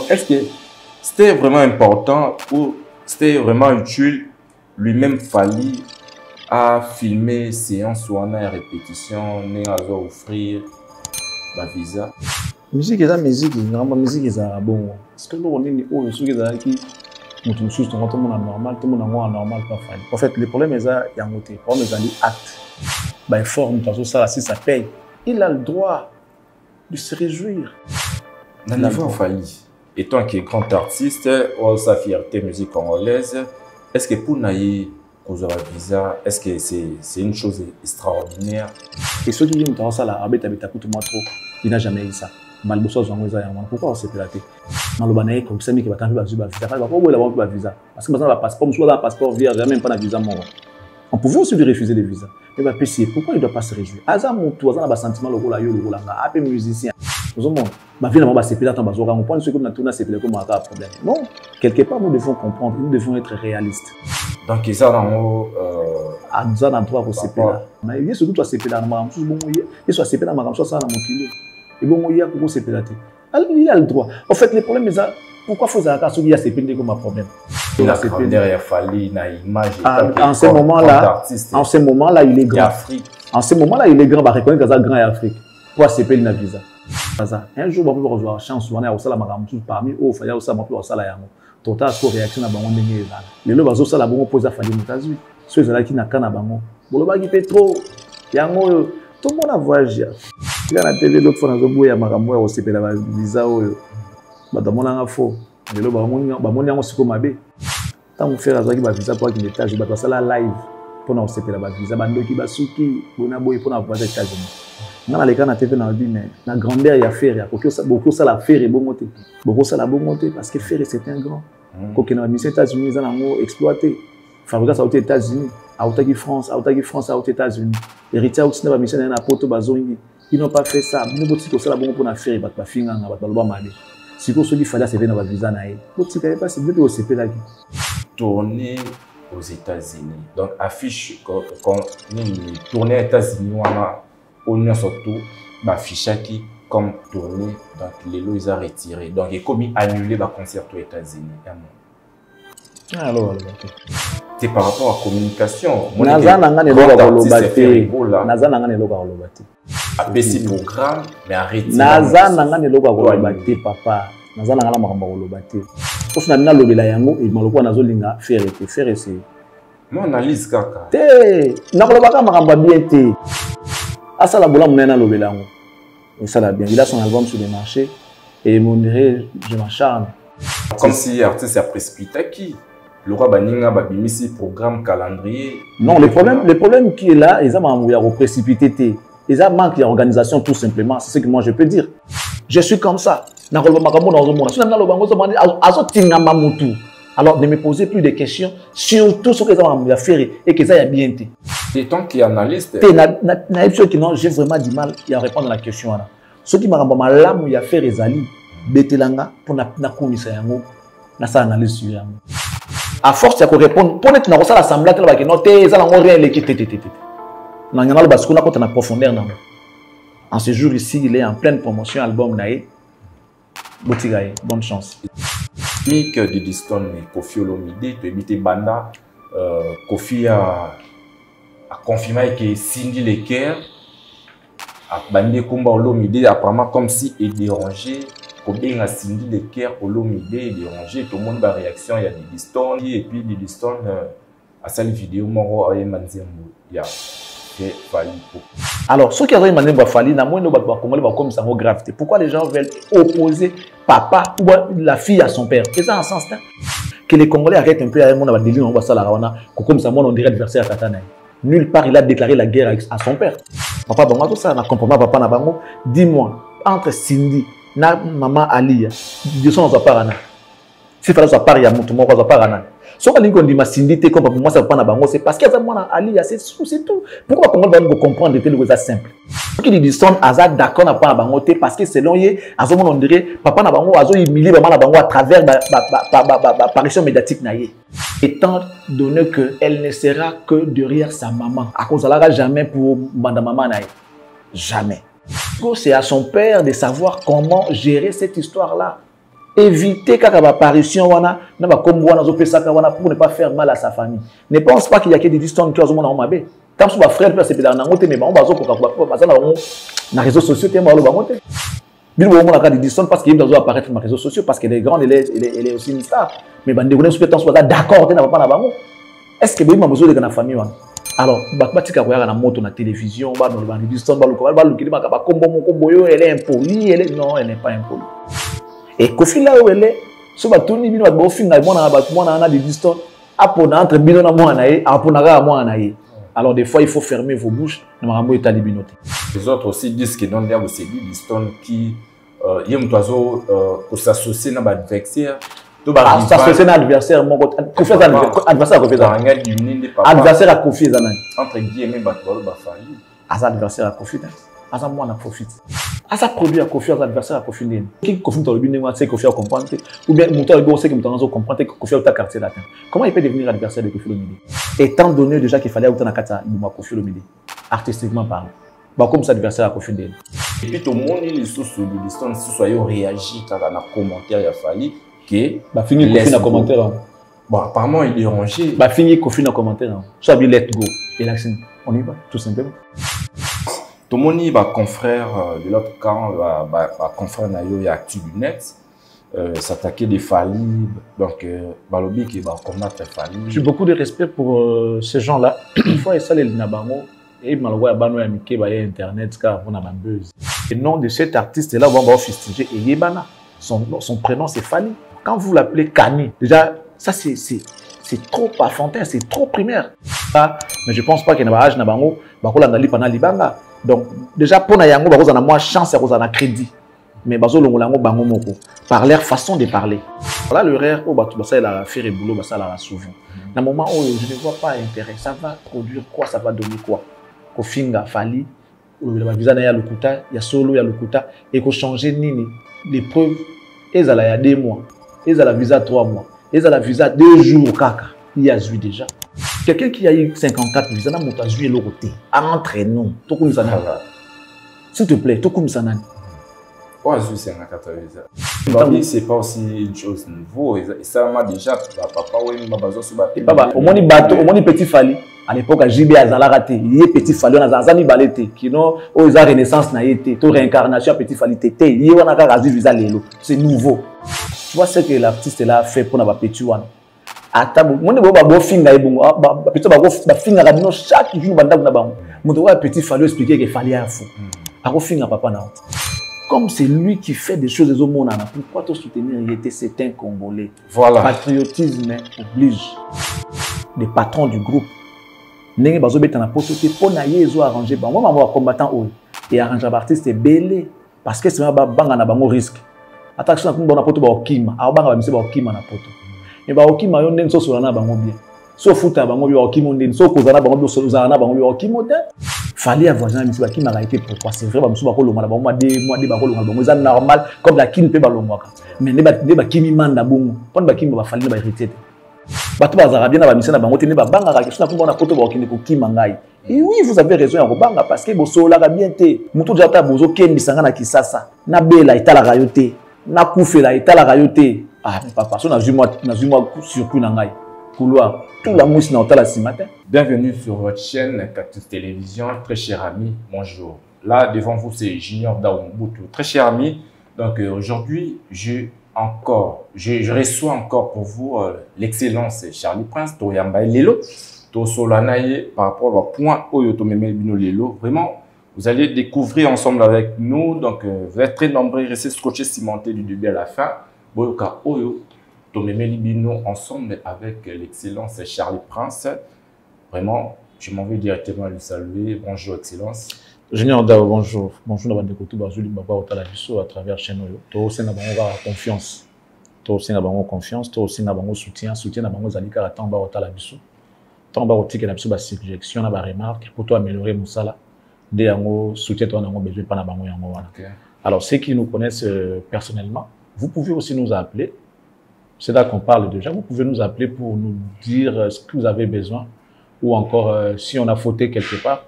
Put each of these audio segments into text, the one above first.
Est-ce que c'était vraiment important ou c'était vraiment utile lui-même Fally à filmer séance ou en répétition, à offrir la visa? Musique est la musique, musique est bon. Parce que nous on est au sous qui nous tout le monde normal, tout le monde normal pas Fally. En fait, le problème est ça, il y a un côté, le problème est acte. Bah forme, de toute façon ça si ça paye, il a le droit de se réjouir. Dans le niveau Fally, étant qu'il est grand artiste, ou sa fierté musique congolaise, est-ce que pour Naïe, pour avoir visa, est-ce que c'est une chose extraordinaire? Et ceux qui disent que ça là, il n'a jamais eu ça. Pourquoi on s'est platé? Dans le banais, comme ça, il va t'enlever visa. Pourquoi il a visa? Parce que maintenant, le passeport, je un passeport vierge, même pas de visa. On pouvait aussi lui refuser les visas. Mais pourquoi il ne doit pas se réjouir? Azam, toi, on a un sentiment, le rôle, un peu musicien. Nous avons ma vie, on va se plater, on prend ce que nous avons se plater comme un problème. Non, quelque part, nous devons comprendre, nous devons être réalistes. Donc, ils ont un droit pour se plater. Mais il y a surtout à se plater dans ma chose, il soit se plater dans ma chose, ça dans mon kilo. Et bon, il y a pour se plater. Il a le droit. En fait, le problème est ça. Pourquoi faut ça qu'il y a se plater comme un problème? Il a derrière Fally, il a image. En ce moment-là, il est grand. En ce moment-là, il est grand, il va reconnaître que c'est grand et Afrique. Pour se plater dans la visa. Un jour, on va avoir chance, on a aussi la maramoutou parmi eux, il y a aussi la yamu. Total, ce réaction à bango ndenge là. Les lois bazo la bango pose à Fally Mutazu. Ceux là qui n'a qu'un bango. Boloba qui pétro. Yango tout le monde a voyagé. Il y a la télé l'autre fois dans zobo ya maramou au CP la visa oyo. Badamona nga fo. Les lois bamoni yango siko mabe. Tant mon frère azaki ba visa pour qu'il étage ba ça la live pour na CP la visa bandoki basuki bona boy pour na voyager aux États-Unis. Dans les cas na TV na dit mais la grandeur il y a faire beaucoup ça la faire et bon monter beaucoup ça la bon monter parce que faire c'est un grand quand on a mis aux États-Unis ils ont exploité fabriqué ça aux États-Unis à France aux États-Unis héritier aussi na mission na poto bazongi ils n'ont pas fait ça nous botiko ça la bon pour na faire ba finga na ba loba malé si ko soli fallait se venir ba visa na e botiko pas c'est bien au CP là tourner aux États-Unis donc affiche quand tourner aux États-Unis on a surtout affiché comme tourné, donc les lois ils ont retiré. Donc il a comme annulé le concert aux États-Unis. Alors, c'est par rapport à la communication. ABC programme, mais arrêtez. Papa. Mon analyse kaka. Ah ça la boula mena lobelango. Et ça l'a bien. Il a son album sur le marché et mon dirait je m'acharne. Comme si l'artiste a précipité qui le roi baninga babimisi programme calendrier. Non, le problème qui est là, ils ont précipité. Ils ont manque d'organisation tout simplement, c'est ce que moi je peux dire. Je suis comme ça. Alors, ne me posez plus de questions sur tout ce que ça m'a fait et que ça a bien été. Et tant qu'il y a analyste. J'ai vraiment du mal à répondre à la question. Ce qui m'a rendu là, il y a fait les alliés, Betelanga, pour na connaître yango, na sa analyse sur yango. À force de répondre, pour être dans l'assemblée, tu vas dire non, t'es ça l'ango rien l'équipe. Na ngana le bascule quand on a profondeur nan. En ce jour ici, il est en pleine promotion album nae. Botigaye, bonne chance. Mick de Diston et Kofi Olomide, tu habites Banda. Kofi a confirmé que Cindy Leker a bandé Kumba Olomide, apparemment comme si il dérangé. Combien a Cindy Leker Olomide dérangé, tout le monde a réaction. Il y a des Diston et puis des Diston à cette vidéo, Moro a Manzembo. Il y a fait Fally. Alors, ceux qui ont demandé Fally, comme ça gravité. Pourquoi les gens veulent opposer papa ou la fille à son père? C'est ça en sens que les Congolais arrêtent un peu à mon délire, on va ça la rawana, comme ça on dirait adversaire à Katana. Nulle part il a déclaré la guerre à son père. Papa Bango, tout ça, on a compris papa Nabango. Dis-moi, entre Cindy et maman Ali, ils sont dans parana. Si fallait soit pari à mon tour, on parana. Si on dit ma Cindy, comme pour moi, ça pas Nabango, c'est parce qu'il y a moi Ali, c'est tout. Pourquoi on va comprendre que c'est simple? Qui dit son azad d'accord n'a pas Nabango, parce que selon lui, à ce moment on dirait papa Nabango, azo humilié maman Nabango à travers l'apparition médiatique naïe. Étant donné qu'elle ne sera que derrière sa maman, à cause d'elle jamais pour madame maman naïe, jamais. C'est à son père de savoir comment gérer cette histoire-là. Éviter quand apparition wana na ba kombo wana zo pesa wana pour ne pas faire mal à sa famille. Ne pense pas qu'il y a que des distances qui ont mon mabe. Tant que frère peut se pédar na ngote mais ba on bazo ko ka ba ça na réseaux sociaux té ba lo ba ngote. Bilo mo na ka des distances parce qu'il doit apparaître sur les réseaux sociaux parce qu'elle est grande, elle est aussi une star. Mais bande connaît sur temps soit d'accord té na papa na bango. Est-ce que ba mozo de na famille wana? Alors, batika koyaka na moto na télévision, ba no ba ni distance ba lo kili ba kombo mo kombo yo elle est impolie, non, elle n'est pas impolie. Et Kofi là où elle est, si vous avez bino ba finga mona na des distances, apona entre bino na moi na ye, apona ga moi na ye. Alors des fois il faut fermer vos bouches, na marambo etali binote. Les autres aussi disent que non dia vous c'est des distances qui yem toazo ko s'associer na ba adversaire. To ba s'associer na adversaire mon Kofi adversaire Kofi za adversaire à Kofi za nani. Entre guillemets ba fali. As adversaire à Kofi. Asa moi na profite. Asa produit à Kofi, asa adversaire à Kofi ndeni. Qui Kofi to lobi ndeni c'est Kofi à comprendre ou bien monteur go c'est que monteur comprendre que Kofi au quartier latin. Comment il peut devenir adversaire de Kofi Olomide? Étant donné déjà qu'il fallait autant na kata ibuma Kofi Olomide artistiquement parlant. Bah comme ça adversaire à Kofi ndeni. Et puis tout le monde il sous le distance soit yo réagit quand na commentaire ya fali que bah fini Kofi na commentaire. Bon apparemment il est rangé. Bah fini Kofi na commentaire. Soit bien let go et l'action. On y va tout simplement. Tout le monde est confrère de l'autre camp, confrère Nayo et Actu du Net, s'attaquer des Fali, donc Balobi qui va combattre Fali. J'ai beaucoup de respect pour ces gens-là. Une fois, ils sont les Nabango et Malwa Bano et Mike Baye Internet, car on a ma buzz. Le nom de cet artiste-là, on va fustiger et Yebana. Son prénom, c'est Fali. Quand vous l'appelez Kani, déjà, ça c'est trop enfantin, c'est trop primaire. Mais je ne pense pas qu'il y ait un âge Nabango, Bakola Nali Pana Libanga. Donc, déjà, pour Nayango, ils ont moins chance, ils ont crédit. Mais par leur façon de parler. Voilà le rare, il a fait le boulot, ça l'a souvent. Dans le moment où je ne vois pas intérêt, ça va produire quoi, ça va donner quoi? Kofinga, Fali, il y a le Kuta, il y a Solo, il y a le Kuta, et qu'on change les preuves, ils ont la 2 mois, ils ont la visa 3 mois, ils ont la visa 2 jours, kaka. Il y a joué déjà. Quelqu'un qui a eu 54 visas, il a joué le côté. Entre nous, s'il te plaît, tout comme ça. Ouais, je suis 54 visas. C'est pas aussi une chose nouveau. Ça m'a déjà, papa, oui, ma base sur bateau. Papa, au moins, bateau, au moins, petit Fali. À l'époque, JB Azala raté. Il y a petit Fali, on a Zazani Balete. Qui n'ont aux renaissance n'a été. Tout réincarnation, petit Fali, tété. Il y a un cas visa lélo. C'est nouveau. Tu vois ce que l'artiste là a fait pour notre petit one. Atabu, mon nebo ba finga ebongo, ba petit ba finga rabino chaque jour banda na bango. Mon doit petit fallu expliquer qu'il fallait un fou. Ako finga papa na. Comme c'est lui qui fait des choses au monde, pourquoi te soutenir? Il était certain Congolais. Voilà. Patriotisme oblige. Les patrons du groupe. Nenge bazo betana posoté pour na yezo arranger ba. Moi maman combattant haut et arranger artiste est belé parce que c'est ba banga na bango risque. Attention na kumba na poto ba okima, a banga ba mise ba okima na poto. Mais bah okima yo ndeni so solana bango bien. So futa bango bi okima ndeni so kozana bango bi so zana bango bi okima te. Fallait avoir jamais mis bakima a été pourquoi c'est vrai ba musu ba ko longa bango ma de ba ko longa bango ça normal comme la kin pe ba longwaka. Mais ne ba kimi manda bongo. Pon ba kimi ba fallait ba hériter. Bato ba zara bien na ba mission na bango te ne ba banga ka so na kumba na poto ba okine ko kima ngai. Et oui, vous avez raison ya ko banga parce que bo sola ka bien te. Mutu jata bozo kemisanga na kisasa. Na bela itala ka yote. Na kufela itala ka yote. Ah, mais papa, on a vu moi surpris dans le couloir. Tout la mousse dans la ce matin. Bienvenue sur votre chaîne Cactus Télévision. Très cher ami, bonjour. Là, devant vous, c'est Junior Daoumbutu. Très cher ami, donc aujourd'hui, je reçois encore pour vous l'excellence Charlie Prince, Toyamba Lelo, Tosolanaye, par rapport au point Oyoto Memel Lelo. Vraiment, vous allez découvrir ensemble avec nous. Donc, vous êtes très nombreux, restez scotchés, cimentés du début à la fin. Boyoka Oyo, Tomemeli Bino, ensemble avec l'excellence Charlie Prince. Vraiment, je m'en vais directement lui saluer. Bonjour, excellence. Junior Dao, bonjour. Bonjour, Nabandekoutou, Bazuli, Baba, Otalabiso, à travers chaîne Oyo. Toi aussi, Nabango, confiance. Toi aussi, Nabango, confiance. Toi aussi, Nabango, soutien. Soutien, Nabango, Zalika, Tamba, Otalabiso. Tamba, Otik, Nabiso, suggestion, Naba remarque, pour toi améliorer Moussala. Dès Yango, soutien, toi, Nango, besoin, pas Nabango, Yango. Alors, ceux qui nous connaissent personnellement, vous pouvez aussi nous appeler, c'est là qu'on parle déjà, vous pouvez nous appeler pour nous dire ce que vous avez besoin ou encore si on a fauté quelque part,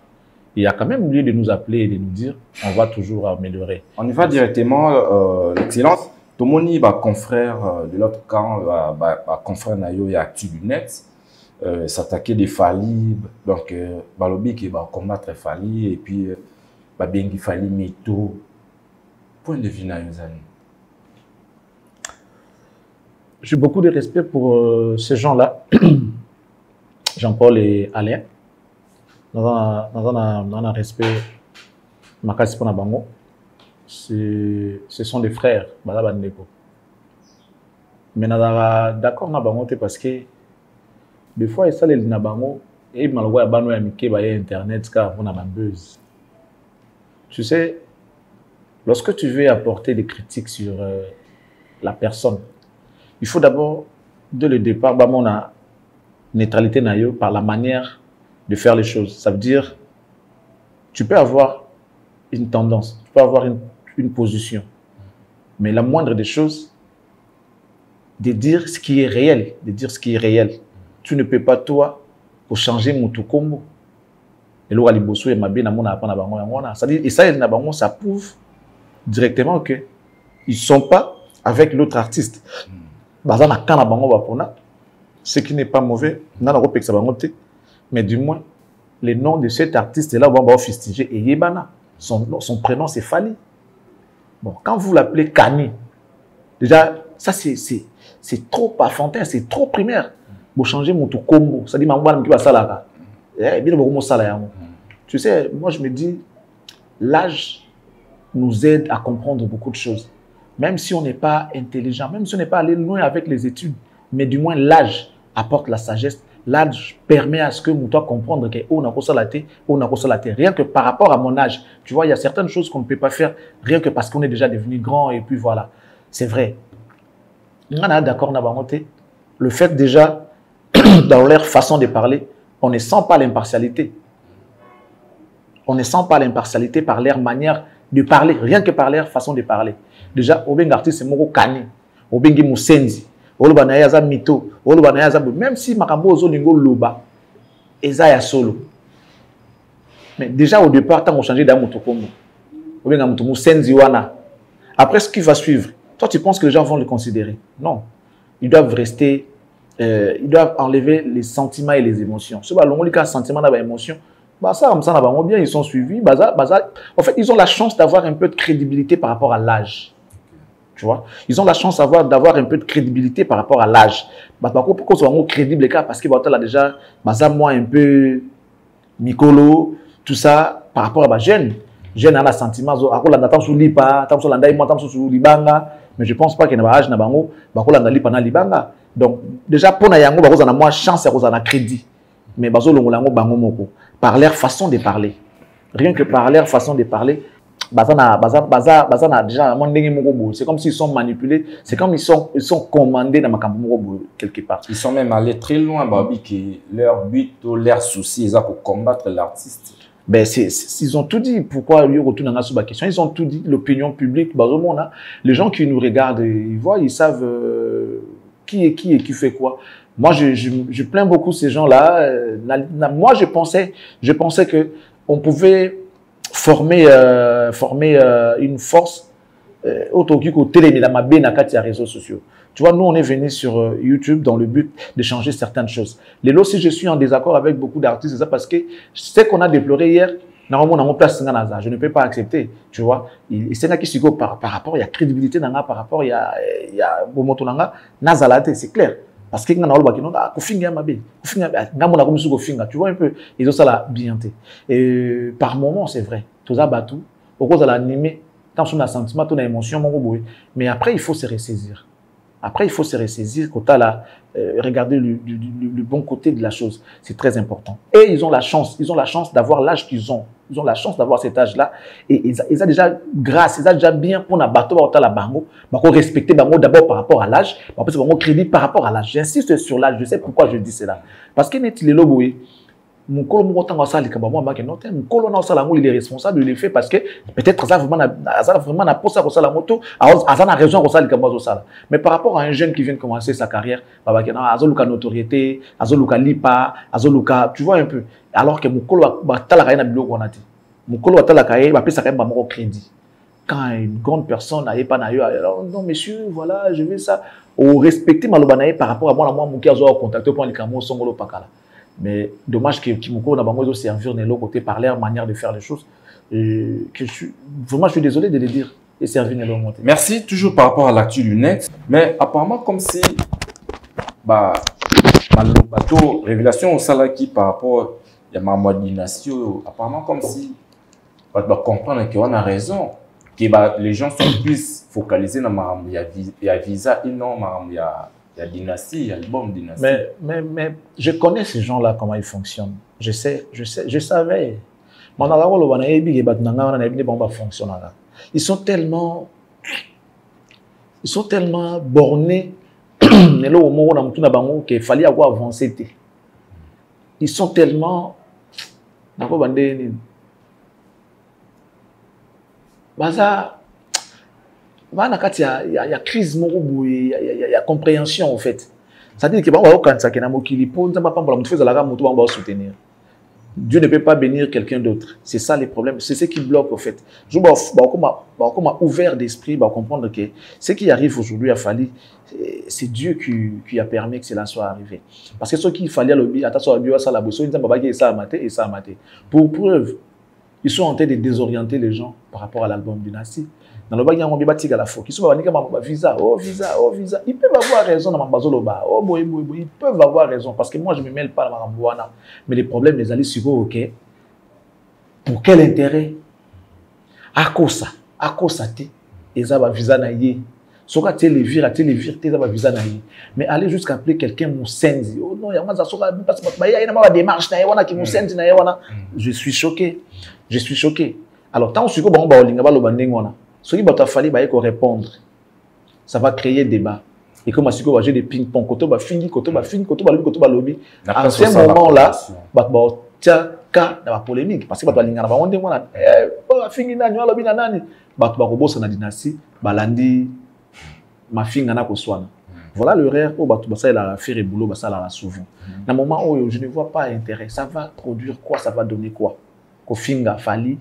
il y a quand même lieu de nous appeler et de nous dire, on va toujours améliorer. On y va directement, l'excellence. Tomoni ba confrère de l'autre camp, ba confrère nayo ya Actu-Net, s'attaquer des Fally, donc balobi qui va combattre Fally et puis ba bengi Fally Mito. Point de vue nayo zani. J'ai beaucoup de respect pour ces gens-là, Jean-Paul et Alain. Dans un respect, makasi pona bango. Ce sont des frères, mais d'accord na bango parce que des fois ça les na bango et malgré ya bano ya mike ba internet car on a ba buzz. Tu sais, lorsque tu veux apporter des critiques sur la personne, il faut d'abord dès le départ ba mona neutralité na yo par la manière de faire les choses. Ça veut dire tu peux avoir une tendance, tu peux avoir une position. Mais la moindre des choses, de dire ce qui est réel, de dire ce qui est réel. Tu ne peux pas, toi, pour changer mon tout combo. Et là, ça prouve directement qu'ils ne sont pas avec l'autre artiste. Ce qui n'est pas mauvais, mais du moins, le nom de cet artiste-là, on va fustiger et Yebana. Son prénom, c'est Fally. Bon, quand vous l'appelez Kani, déjà, ça c'est trop enfantin, c'est trop primaire. Vous changez mon tout combo. Ça dit, tu sais, moi je me dis, l'âge nous aide à comprendre beaucoup de choses. Même si on n'est pas intelligent, même si on n'est pas allé loin avec les études, mais du moins l'âge apporte la sagesse. L'âge permet à ce que nous doit comprendre que on a constaté, rien que par rapport à mon âge. Tu vois, il y a certaines choses qu'on ne peut pas faire rien que parce qu'on est déjà devenu grand et puis voilà. C'est vrai. On est d'accord, le fait déjà, dans leur façon de parler, on ne sent pas l'impartialité. On ne sent pas l'impartialité par leur manière de parler, rien que par leur façon de parler. Déjà, au bengi artiste, c'est Moko Kani, au bengi Musenzi. Même si Makambo Zolingo Loba, Ezaya solo. Mais déjà au départ, tant qu'on change d'Amutokombo, après ce qui va suivre, toi tu penses que les gens vont le considérer? Non. Ils doivent rester, ils doivent enlever les sentiments et les émotions. Ce que sentiment et émotion, bien, ils sont suivis. En fait, ils ont la chance d'avoir un peu de crédibilité par rapport à l'âge. Tu vois, ils ont la chance d'avoir un peu de crédibilité par rapport à l'âge. Pourquoi ils sont crédibles parce qu'ils ont déjà moi un peu Mikolo, tout ça par rapport à ma jeune. Jeune a un sentiment, mais je pense pas qu'il y ait un âge donc déjà pour Nayango, ils ont moins chance à crédit. Mais par leur façon de parler, rien que par leur façon de parler. C'est comme s'ils sont manipulés, c'est comme ils sont commandés dans ma quelque part. Ils sont même allés très loin, Babi, que leur but ou leur souci, c'est pour combattre l'artiste. Ben, ils ont tout dit. Pourquoi lui retourne dans la question? Ils ont tout dit. L'opinion publique, les gens qui nous regardent, ils voient, ils savent qui est qui et qui fait quoi. Moi, je plains beaucoup ces gens-là. Moi, je pensais que on pouvait former une force autour du côté des réseaux sociaux. Tu vois, nous, on est venus sur YouTube dans le but de changer certaines choses. Lélo, si je suis en désaccord avec beaucoup d'artistes, c'est ça parce que ce qu'on a déploré hier, je ne peux pas accepter, tu vois. C'est là qui par rapport, il y a crédibilité, par rapport, il y a c'est clair. Parce que tu vois un peu, ils ont ça la bien. Et par moment, c'est vrai. Tout ça, batou, au cause de l'animer, tant on a sentiment, on a émotion, mais après, il faut se ressaisir. Après, il faut se ressaisir, regarder le bon côté de la chose. C'est très important. Et ils ont la chance d'avoir l'âge qu'ils ont. Ils ont la chance d'avoir cet âge-là. Et ils ont déjà grâce, ils ont déjà bien pour la bateau, la bango, respecter bango d'abord par rapport à l'âge, après c'est bango crédit par rapport à l'âge. J'insiste sur l'âge, je sais pourquoi je dis cela. Parce que n'est-il le loboé. Mon colo il est responsable, il le fait parce que peut-être ça vraiment n'a pas ça pour ça la moto, a raison pour ça mais par rapport à un jeune qui vient de commencer sa carrière, azoluka notoriété, azoluka lipa, azoluka, tu vois un peu, alors que mon colo va talaka na biloko onati. Mon colo va talaka va pesa quand même crédit. quand une grande personne n'aille pas alors non monsieur voilà je veux ça ou respecter malobanaye par rapport à moi mon cœur doit contacter pour les camos songolo pakala mais dommage que Kimoko n'a pas besoin de servir de l'autre côté par leur manière de faire les choses vraiment je suis désolé de le dire et servir de l'autre côté. Merci toujours par rapport à l'actu du net mais apparemment comme si bah bateau révélation au salaki par rapport à ma dynastie apparemment comme si on va comprendre qu'on a raison que les gens sont plus focalisés dans la visa et non la dynastie, l'album dynastie. Mais je connais ces gens-là, comment ils fonctionnent. Je savais. Ils sont tellement bornés qu'il fallait avoir avancé. Ils sont tellement... Baza, il y a crise, il y a compréhension en fait. C'est-à-dire que Dieu ne peut pas bénir quelqu'un d'autre. C'est ça les problèmes. C'est ce qui bloque en fait. Je m'a ouvert d'esprit pour comprendre que ce qui arrive aujourd'hui à Fali, c'est Dieu qui a permis que cela soit arrivé. Parce que ce qu'il fallait pour preuve, ils sont en train de désorienter les gens par rapport à l'album Dynastie. Dans le bas, il y a un bâti à la fois. Ils sont visa, oh visa. Ils peuvent avoir raison dans Mambazoloba. Oh, ils peuvent avoir raison. Parce que moi, je ne me mêle pas dans Mambouana. Mais les problèmes, les alliés sur OK. Pour quel intérêt? À cause ça, ils ont visa naïe. Soka télévire, ils ont visa naïe. Mais aller jusqu'à appeler quelqu'un Moussenzi. Oh non, il y a une démarche naïe, qui Moussenzi naïe. Je suis choqué. Alors, tant que je suis ce qui va falloir répondre, ça va créer débat. Et comme si on a des ping-pong, quand on va finir, lobby, à ce moment-là, tiens, cas dans la polémique. Parce que on va finir dans lobby, na dynastie, balandi, ma fille n'a pas soin. Voilà le rêve où il a fait le boulot, souvent. Dans le moment où je ne vois pas intérêt, ça va produire quoi, ça va donner quoi? Ko finga fali,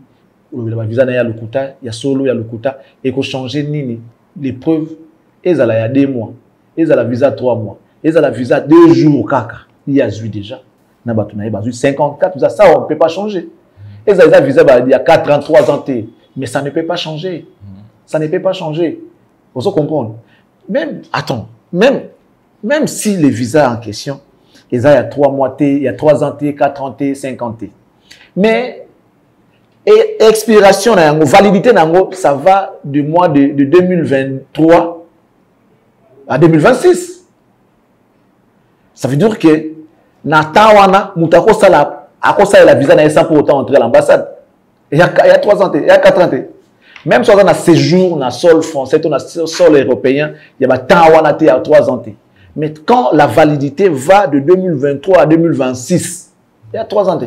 le visa na ya lukuta, ya solo ya lukuta, et ko changer nini les preuves. Ils ont la 2 mois, ils ont la visa 3 mois, ils ont la visa 2 jours kaka. Il y a eu déjà. Na batu na 54, ça on ne peut pas changer. Ils ont la visa il y a 4 ans, 3 ans, mais ça ne peut pas changer. Ça ne peut pas changer. Vous comprenez? Même si les visas en question, ils ont il y a 3 mois, il y a 3 ans, 4 ans, 5 ans. Mais et expiration, validité, ça va du mois de 2023 à 2026. Ça veut dire que Natawana, Moutakosa la visa sans pour autant entrer à l'ambassade. Il y a 3 ans, il y a 4 ans. Même si on a un séjour dans le sol français, dans le sol européen, il y a Tawana à 3 ans. Mais quand la validité va de 2023 à 2026, il y a 3 ans.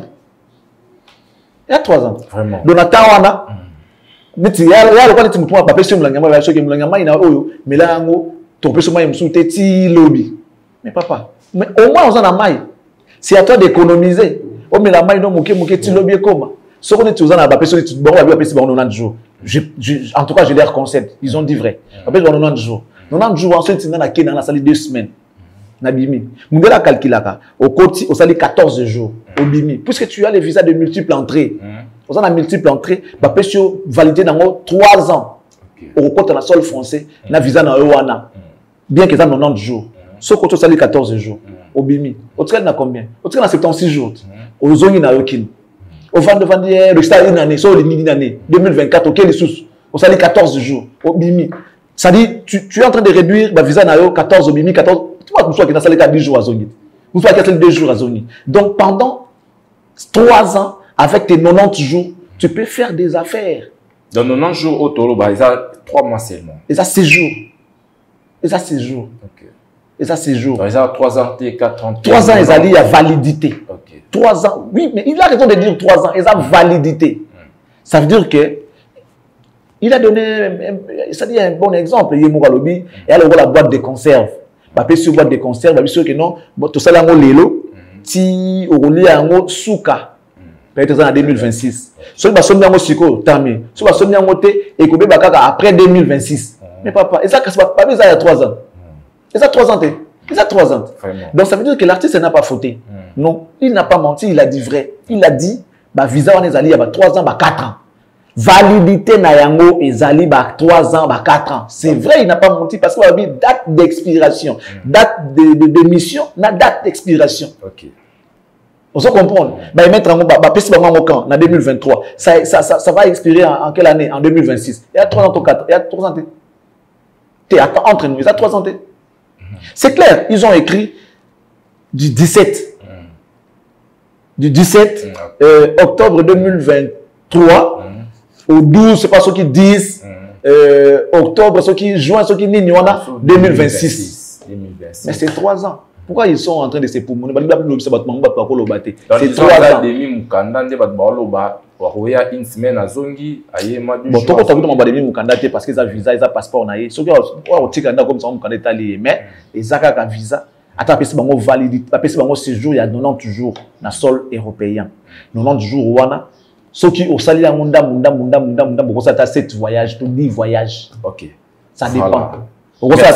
Il y a 3 ans. Vraiment. Donc, mais il y a le cas de Timothy, papa, si on l'a mais là, ton personne est petit lobby. Mais papa, mais au moins, on en a maille. C'est à toi d'économiser. Oh, mais la maille, non, mouké, petit lobby comme. Ce qu'on est tous en a, papa, si tu bon, on va 90 jours. En tout cas, je leur concède. Ils ont dit vrai. Après, 90 jours. 90 jours, ensuite, il y a dans la salle 2 semaines. Nabimi. Mungela calculaka. Au côté, au sali 14 jours. Au bimi. Puisque tu as les visas de multiples entrées. Vous en avez multiples entrées. Bah, pesio validé dans 3 ans. Au côté, dans le sol français, na visa dans Ewana. Bien que ça 90 jours. Ce côté, au sali 14 jours. Au bimi. Au train, na combien? Au train, na 76 jours. Au zoni, na yokin. Au vent de vandier, le stade une année, sur une année. 2024, auquel les sous. Au sali 14 jours. Au bimi. Ça dit, tu es en train de réduire la visa na 14 au bimi, 14. Tu vois, nous sommes qui 10 jours à Zoni. Nous sommes 2 jours à Zoni. Donc, pendant 3 ans, avec tes 90 jours, tu peux faire des affaires. Dans 90 jours, au Tolo, ils ont 3 mois seulement. Ils ont 6 jours. Ils ont 6 jours. Ok. Ils ont 6 jours. Ils ont 3 ans, 4 ans. 3 ans, ils ont la validité. Ok. 3 ans. Oui, mais il a raison de dire 3 ans. Ils ont validité. Ça veut dire que il a donné, c'est-à-dire un bon exemple. Il y a Lobby, et alors la boîte de conserve. Bah, sur boîte de conserve, bah, sûr que non, tout ça là, on l'élo, ti, on lit un souka. peut-être en 2026. Si vous avez un psycho, tamé. Si vous avez un côté, et que vous avez après 2026. Mais papa, et ça, pas il y a 3 ans. Il y a 3 ans. Il a 3 ans. Donc ça veut dire que l'artiste n'a pas fauté. Non, il n'a pas menti, il a dit vrai. Il a dit, bah visa on est allé il y a 3 ans, 4 ans. Validité na yango ezali 3 ans, 4 ans. C'est vrai, il n'a pas menti parce qu'il a dit date d'expiration, date de mission, na date d'expiration. OK. On se comprend. Bah mettre en camp en 2023. Ça va expirer en quelle année? En 2026. Il y a 3 ans, 4 ans. Il y a 3 ans. T'es entre nous, il y a 3 ans. C'est clair, ils ont écrit du 17. Du 17 octobre 2023 au 12, c'est pas ceux qui disent octobre, ceux qui juin, ceux qui n'y en a 2026. Mais c'est 3 ans. Pourquoi ils sont en train de se poumoner? C'est 3 ans. Une semaine à Zongi, bon, tout parce qu'ils ont visa, ils ont passeport. Ceux qui ont comme ça, mais ils ont visa. Attends, ils ont validé, ils ont séjour, il y a 90 jours dans le sol européen. 90 jours, ouana. Ceux qui ont sali à munda, beaucoup ça 7 voyages, tout 10 voyages. Ok. Ça dépend. Beaucoup ça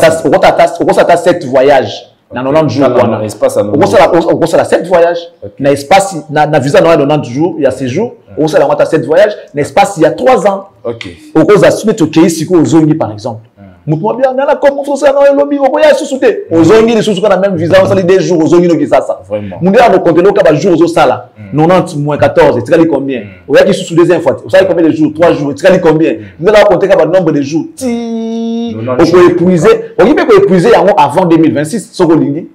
7 voyages. Dans 90 jours, on a 7 voyages. Dans l'espace, dans visa, dans 90 jours, il y a séjour. On a 7 voyages. Dans l'espace, il y a 3 ans. Ok. On a assumé que au Zongi, par exemple. Moi bien, on a comme on fait dans le lobby, on a sous-souté. Au Zongi, les sous-soutés, on a même visa, on a des jours, au Zongi, on a ça. Vraiment. Nous avons compté le jour au Sala. 90 moins 14, tu sais combien? On a qui sous des infos. Vous savez combien de jours? 3 jours, tu sais combien? Nous avons compté le nombre de jours. On peut épuiser. On peut épuiser avant 2026. Ce qu'on dit.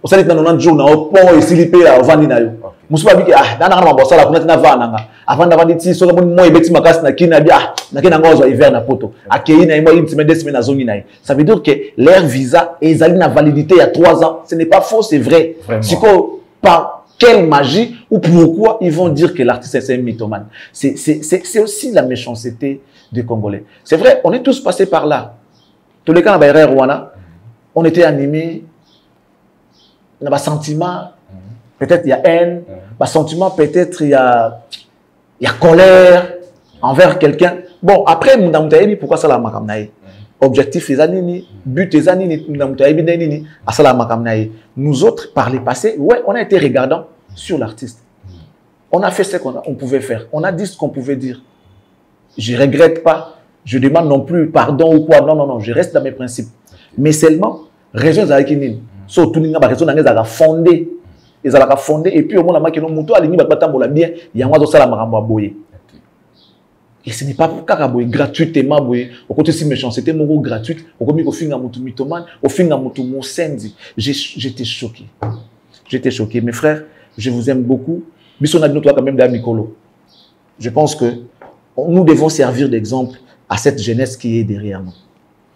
On sait que dans 90 jours, on a pont et silipé à Vandinayo. Moussa dit que dans la bossa la kunata navana avant d'avoir dit so comme moi ibeti makasi na kina bia na kina ngozo hiver na poto akei na moi une semaine 2 semaines na zongi na. Ça veut dire que leur visa et ils ont une validité il y a 3 ans. Ce n'est pas faux, c'est vrai. C'est quoi par quelle magie ou pourquoi ils vont dire que l'artiste est un mythomane? C'est aussi la méchanceté des Congolais. C'est vrai, on est tous passés par là. Tous les cas dans Rwanda, on était animés dans un sentiment. Peut-être il y a haine, sentiment, peut-être il y a colère envers quelqu'un. Bon, après, pourquoi ça la makamnaï? Objectif les anini, but les anini, nous autres, par les passés, ouais, on a été regardants sur l'artiste. On a fait ce qu'on pouvait faire. On a dit ce qu'on pouvait dire. Je ne regrette pas. Je demande non plus pardon ou quoi. Non, non, non, je reste dans mes principes. Mais seulement, raison Zalakinin. Surtout, nous avons fondé. Ils ont fondé et puis au moins la maquille moto aligné batamba bien il y a moi ça la maramba boyer et ce n'est pas pour caraboyer gratuitement boyer au côté si méchanceté mon gratuite au comme au finga moto mythomane au finga moto mon sendi j'étais choqué mes frères, je vous aime beaucoup bisona de toi quand même d'Amicolo. Je pense que nous devons servir d'exemple à cette jeunesse qui est derrière nous.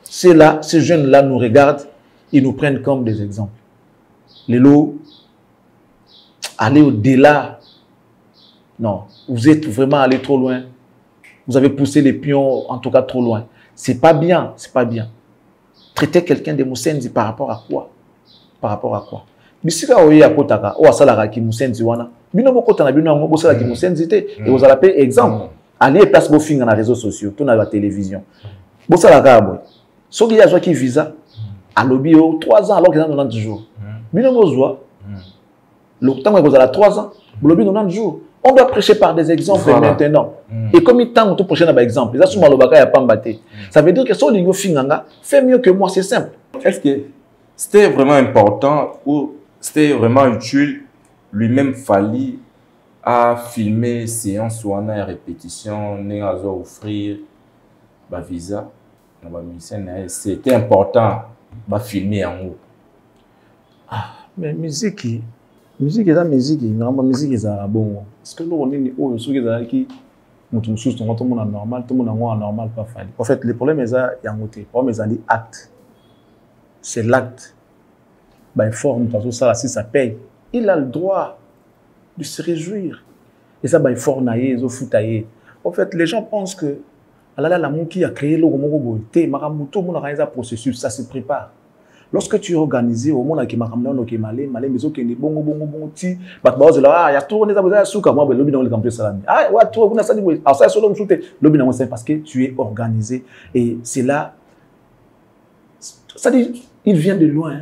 Ces jeunes là nous regardent, ils nous prennent comme des exemples. Les lots aller au-delà. Non, vous êtes vraiment allé trop loin. Vous avez poussé les pions, en tout cas, trop loin. C'est pas bien, c'est pas bien. Traiter quelqu'un de Moussendi par rapport à quoi? Par rapport à quoi? Bisika oye akotaka, o asala ki Moussendi wana. Bino moko na bino ngo bosala ki Moussendi te et vous allez payer exemple. Allez place bo finga na réseaux sociaux, tout na la télévision. Bosala ka boy. Soki ya qui visa à lobby 3 ans alors qu'ils ont 90 jours. Bino mozwa le temps que vous avez 3 ans, vous l'avez 90 jours. On doit prêcher par des exemples maintenant. Et comme il tente tout prochain exemple, ça veut dire que son lingo finanga fait mieux que moi, c'est simple. Est-ce que c'était vraiment important ou c'était vraiment utile lui-même fallait à filmer séance ou en répétition, à offrir un visa, c'était important de filmer en haut. Ah, mais musique est la musique, musique est bon. Parce que nous, on est qui tout le monde est normal, tout le monde est normal, pas fallu. En fait, le problème est ça, il y a un côté. Le problème est l'acte. C'est l'acte. Ben, forme, parce que ça, si ça paye, il a le droit de se réjouir. Et ça, ben, il faut naïe, il faut tailler. En fait, les gens pensent que la qui a créé le processus, ça se prépare. Lorsque tu es organisé, au moment où tu es malé, mais ok, bon, ti, il y a tout, on est à souka, moi, le bilan, le salami. Ah, ouais, toi, vous n'avez pas ça, solo, le bilan, c'est parce que tu es organisé. Et c'est là, ça dit, il vient de loin,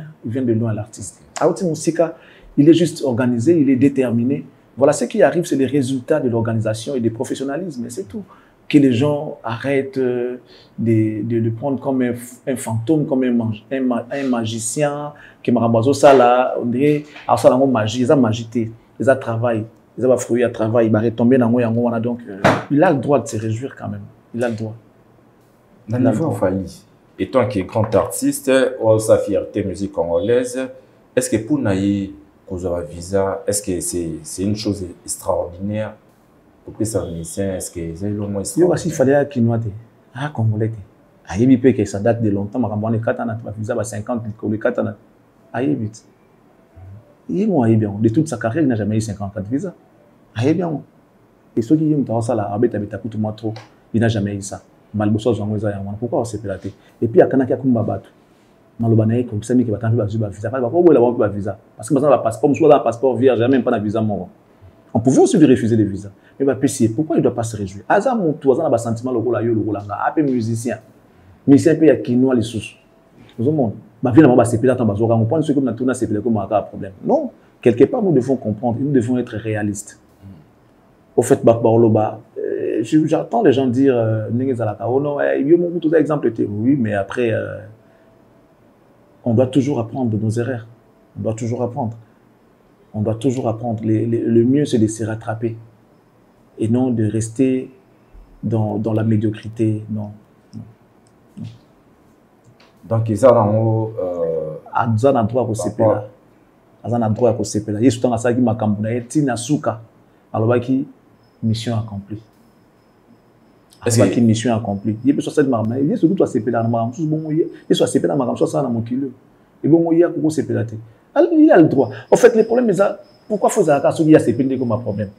l'artiste. Aouti Moussika, il est juste organisé, il est déterminé. Voilà, ce qui arrive, c'est les résultats de l'organisation et du professionnalisme, c'est tout. Que les gens arrêtent de le prendre comme un fantôme, comme un magicien, que Marabazo Sala, on dirait, alors ça, la magie, ils ont magité, ils ont travaillé, ils ont fruit à travail, ils ont retombé dans le donc il a le droit de se réjouir quand même, il a le droit. Nanivo Fali, étant qu'il est grand artiste, ou sa fierté musique congolaise, est-ce que pour Naï, qu'on a un visa, est-ce que c'est une chose extraordinaire? Pour ça, est-ce que c'est le moins extraordinaire? Il fallait qu'il noie Congolais. Aïe, que ça date de longtemps, ma campagne 4 ans, ma visa 50, les 4 ans. Aïe, vite. Il m'a bien. De toute sa carrière, il n'a jamais eu 54 visas. Aïe, bien. Et ceux qui ont ça là, il n'a jamais eu ça. Malbosso, pourquoi on s'est pélaté? Et puis, il y a Kanaka Kumbabatu. Malobanaï, comme ça, mais qui va t'enlever la visa. Pourquoi il a visa? Parce que maintenant, le passeport, je un passeport vierge, même pas de visa mort. On pouvait aussi lui refuser des visas. Mais pourquoi il ne doit pas se réjouir? Azam mon tour, un sentiment le rôle un peu musicien. Musicien peut y a quinoa les sous. Nous avons ma vie là-bas c'est peut-être en bas. On prend ce que nous tourne c'est peut-être comme un problème. Non, quelque part nous devons comprendre, nous devons être réalistes. Au fait, j'entends les gens dire oh non, il y a beaucoup d'exemples. Oui, mais après on doit toujours apprendre de nos erreurs. On doit toujours apprendre. On doit toujours apprendre. Le mieux, c'est de se rattraper et non de rester dans la médiocrité. Non. Donc, ils ont un droit au CPLA. Ils ont un droit au CPLA. Il y a tout un asagi makambuna tina suka. Alors, qui mission accomplie. Est-ce que mission accomplie? Il y a besoin de marma. Il y a surtout à CPLA. Il y a soit CPLA marma, soit ça dans mon kilo. Et bon, il y a beaucoup CPLA. Il a le droit. En fait, le problème est ça. Pourquoi faut ça qu'il y a CPLA comme un problème?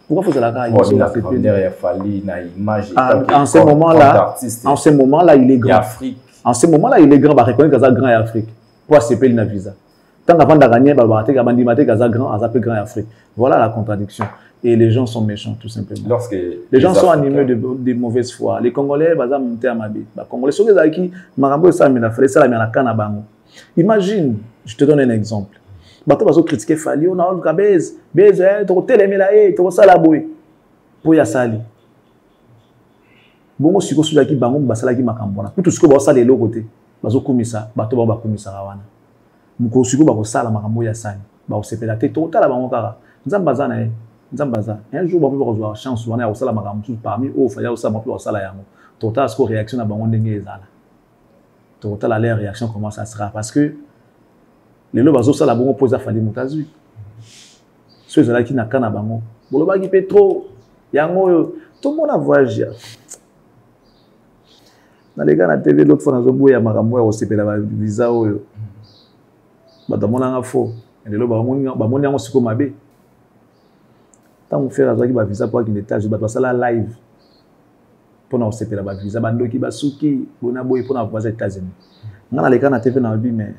Pourquoi faut ça qu'il y a CPLA? En ce moment-là, il est grand. En ce moment-là, il est grand. Il reconnaît qu'il est grand en Afrique. Pour CPLA na visa. Tant qu'avant de gagner, il va être grand en Afrique. Voilà la contradiction. Et les gens sont méchants, tout simplement. Les gens sont animés de mauvaise foi. Les Congolais, ils ont monté à ma vie. Les Congolais, ceux qui ont imagine, je te donne un exemple. Bato bazo critiquer Fali, on a un gabez, to telemi la to sala boy. Po ya sali. Bongo siko sula ki bango basala ki makambona. Tout ce que ba sala le côté. Bazo komisa, bato ba komisa wana. Muko siko ba ko sala makambo ya sali. Ba o sepela te to tala bango kaka. Nzambaza na Nzambaza. Un jour ba ko avoir chance wana ya sala makambo parmi o fa ya sala makambo sala yango. Total ce que réaction na bango ndenge ezala. Total la réaction comment ça sera parce que les lois ça la bonne pose à Fali Moutazu. Ceux là qui n'a qu'un abango. Boloba qui peut trop. Yango tout le monde a voyagé. Dans les gars na TV l'autre fois dans un bout ya makambo ya osepela ba visa oyo. Ba damona nga fo. Les lois ba moni yango siko mabe. Tant on fait azaki ba visa pour qu'il étage ba sala live. Pour na osepela ba visa bandoki basuki bona boy pour na voyager aux États-Unis. Ngana les gars na TV na bi mais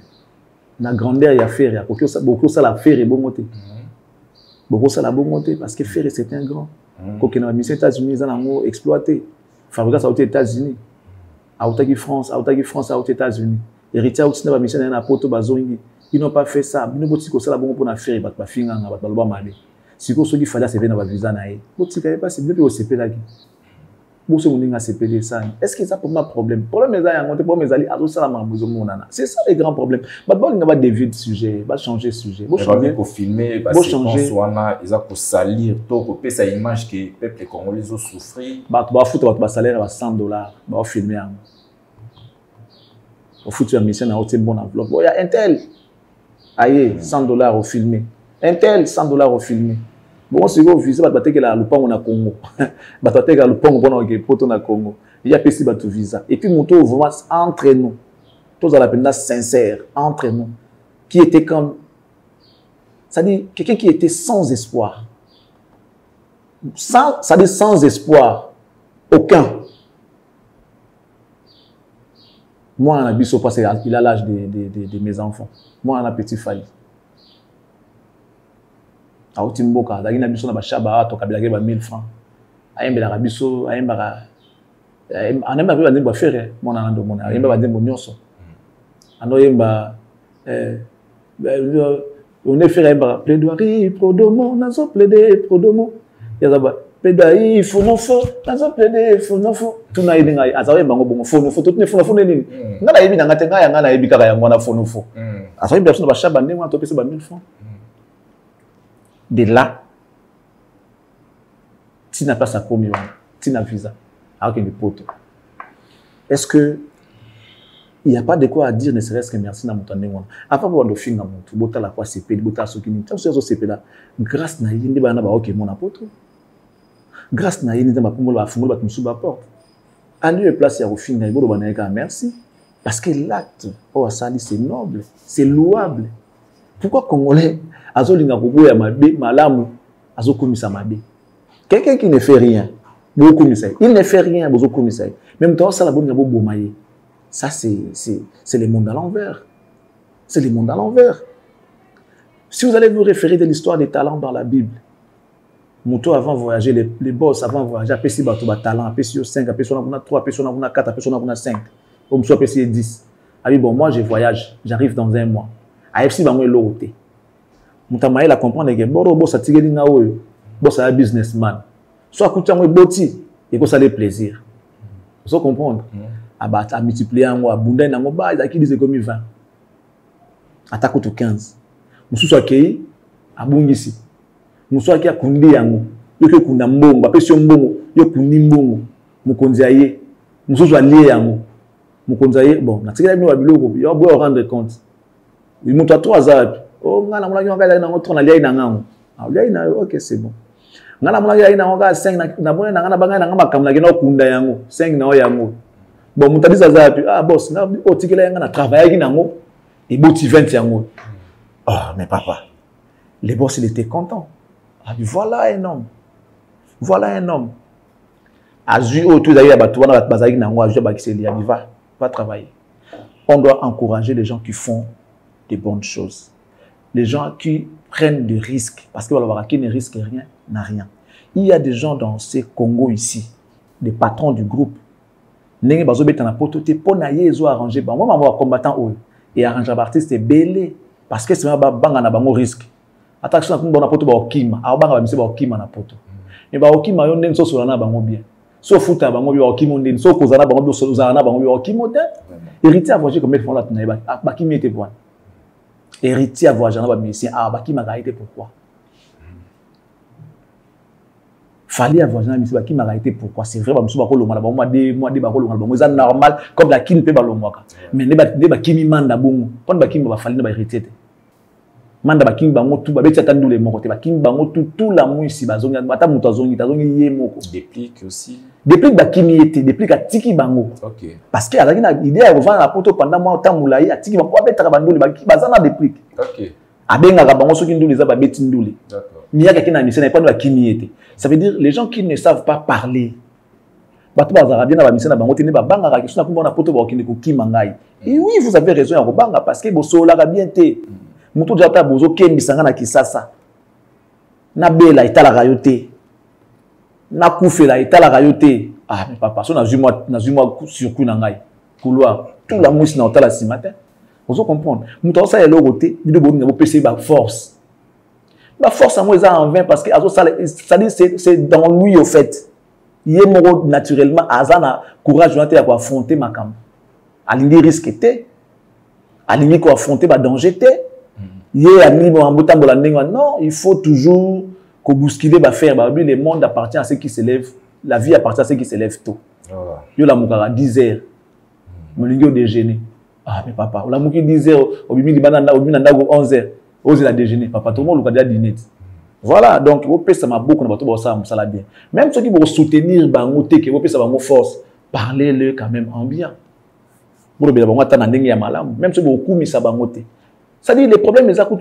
na grandeur il y a faire il y a beaucoup ça la faire et bon monter beaucoup ça la bon monter parce que faire c'est un grand quand on a mis aux États-Unis ils ont exploité fabriquer ça aux États-Unis à France aux États-Unis héritier aussi na mission na poto bazongi ils n'ont pas fait ça ils n'ont pas ça la bon pour na faire ba finga na ba loba malé si ko so qui fallait se venir ba visa na e botika pas c'est bien au CP là est-ce que ça pour moi problème? Problème c'est ça le grand problème. Il va dévier de sujet, il va changer de sujet. Il va pour filmer, il va changer. Il va pour salir, pour sa image que le peuple congolais a souffert. Il va foutre votre salaire à $100. Il va filmer. Il va foutre une mission dans une bonne enveloppe. Il y a un tel. Aïe, $100 au filmer. Un tel, $100 au filmer. Bon, si vous visez, vous avez la lupango na Congo. Vous avez la lupango pour na Congo. Il y a pessi votre visa. Et puis, mon tour, vraiment, entre nous, tous à la peine sincère, entre nous, qui était comme, c'est-à-dire, quelqu'un qui était sans espoir. C'est-à-dire, sans espoir. Aucun. Moi, on a biso parce qu'il a l'âge de mes enfants. Moi, on a petit Fali. A Otimboka, il a biso na bachaba, to kabila ba 1000 francs. Ayembe la biso, ayemba ka anema ba ndimba faire, mon anando mon. Ayemba ba ndimbo nyonso. Ano yemba on est fait ayemba plaidoirie prodomo, nazo plaider prodomo. Yazaba plaidoirie faut non faux, nazo plaider faut non faux. Tuna yinga azawe bango bongo faut non faux, tout ne faut non faux nini. Ngala yebi na ngatenga ya ngala yebi kaka ya ngona faut non faux. Azawe biso na bachaba ndimba to pesa ba 1000 francs. De là, tu n'as pas sa communion, tu n'as visa, avec des potes. Est-ce que il n'y a pas de quoi à dire, ne serait-ce que merci na mutane wana. Après avoir le film na mutu, bota la quoi CP, bota sokini, tant que CP là, grâce na yindi ba na ba ok mon apôtre. Grâce na yindi ba kumolo ba fungolo ba tumusuba porte. À lieu place ya ofin na ibodo ba na ka merci parce que l'acte oh asali c'est noble, c'est louable. Pourquoi Congolais azolinga koboya mabe malamu azokomisa mabe? Quelqu'un qui ne fait rien, beaucoup komisa. Il ne fait rien, beaucoup komisa. Même temps ça la bonne ngabo bomaye. Ça c'est le monde à l'envers. C'est le monde à l'envers. Si vous allez vous référer de l'histoire des talents dans la Bible, Mouto avant voyager, les boss avant voyager, après si bateau ba talent, après si 5, après si on a 3, après si on a 4, après si on a 5, comme soit après si 10. Ah oui bon, moi je voyage, j'arrive dans un mois. Ah si ba moi l'autre. Moutamaye la comprendre que boro boss a tiré dinga oyo, boss a businessman. Soit kutia moi boti, et que ça les plaisir. Vous comprendre? À multiplier en moi, bunda na ngoba, ils qui disent comme 20. Attaque au 15. Mususu akei abungisi. Mususu akei akundi yango. Yo kunda mbongo, ba pesi mbongo, yo kundi mbongo. Mukonzi aye. Mususu alie yango. Mukonzi aye bon, na tikela bino biloko, yo bo rendre compte. Il monte à 3 heures. Oh ngana mulaki ngaka na ngotro na lia ina ngango. Ah lia ina OK c'est bon. Ngana mulaki ina ngaka 5 na bona ngana banga na ngama kamla kina kunda yango 5 na o yango. Bon mutadisa zapi ah boss na otikela yanga na travailler ki nango et boti 20 yango. Ah mais papa. Le boss il était content. Ah voilà un homme. Voilà un homme. Azu autour d'ailleurs ba tuwana bazaki nango azu ba kiseli va travailler. On doit encourager les gens qui font des bonnes choses. Les gens qui prennent des risques, parce que voilà, qui ne risque rien, n'a rien. Il y a des gens dans ces Congo ici, des patrons du groupe. N'engé bazo betana potote pour naïe zo arranger. Moi, moi combattant eux et arranger artiste est belé parce que c'est un banga na bango risque. Attention, on a poto ba okima, a banga ba mise ba okima na poto. Et ba okima yo nden so so na bango bien. So futa bango bi okimo nden so kozana bango bi so na bango bi okimo de. Héritier à voyager comme ils font là na ba kimi était bon. Héritier à voyager na ba médecin ah ba kimi a été pourquoi? Fallait avoir un monsieur qui m'a arrêté pourquoi c'est vrai bah monsieur bakolo ngala ba moi de bakolo ngala ba c'est normal comme la kin pe balomwaka mais ne ba kimi manda bongo pon ba kimi ba fallait ba héritier manda ba kimi bango tout ba beti atandu le moko te ba kimi bango tout la muisi bazongi ata muto azongi ye moko déplique aussi déplique ba kimi était déplique atiki bango OK parce que azaki na idée à revendre la poto pendant moi tamulayi atiki bango abetaka bandoli ba bazana déplique OK abenga bango soki nduli za ba beti nduli d'accord Miyaka qui n'a mis pas de la kimi. Ça veut dire les gens qui ne savent pas parler. Et oui, vous avez raison, parce que vous avez bien été. Vous avez kisasa. Na bela ita la rayote. Na koufe la ita la rayote. Ah mais papa, so na zuma sur ku na ngai. Couloir, tout la mousse na otala si matin. Vous comprenez. Muto ça est le côté, il doit vous PC ba force. La force à moi est en vain parce que c'est dans lui au fait. Il est naturellement azana courage à affronter ma cam. Aligner risque était. Aligner quoi affronter ma danger était. Il est ami en boutant de la non, il faut toujours qu'on bousculer va faire le monde appartient à ceux qui s'élèvent, la vie appartient à ceux qui s'élèvent tôt. Yo la moukara 10 heures. Mon lingo déjeuner. Ah mais papa, la moukki 10 heures, au bimi di banana, au bimi nanda 11 heures. Osez la déjeuner, papa, tout le monde a déjà dîné. Voilà, donc, vous pouvez savoir beaucoup de ça bien. Même ceux qui vont soutenir, vous pouvez savoir force, parlez-le quand même en bien. Vous pouvez savoir même ceux qui vont couper ça, c'est-à-dire les problèmes, les actes,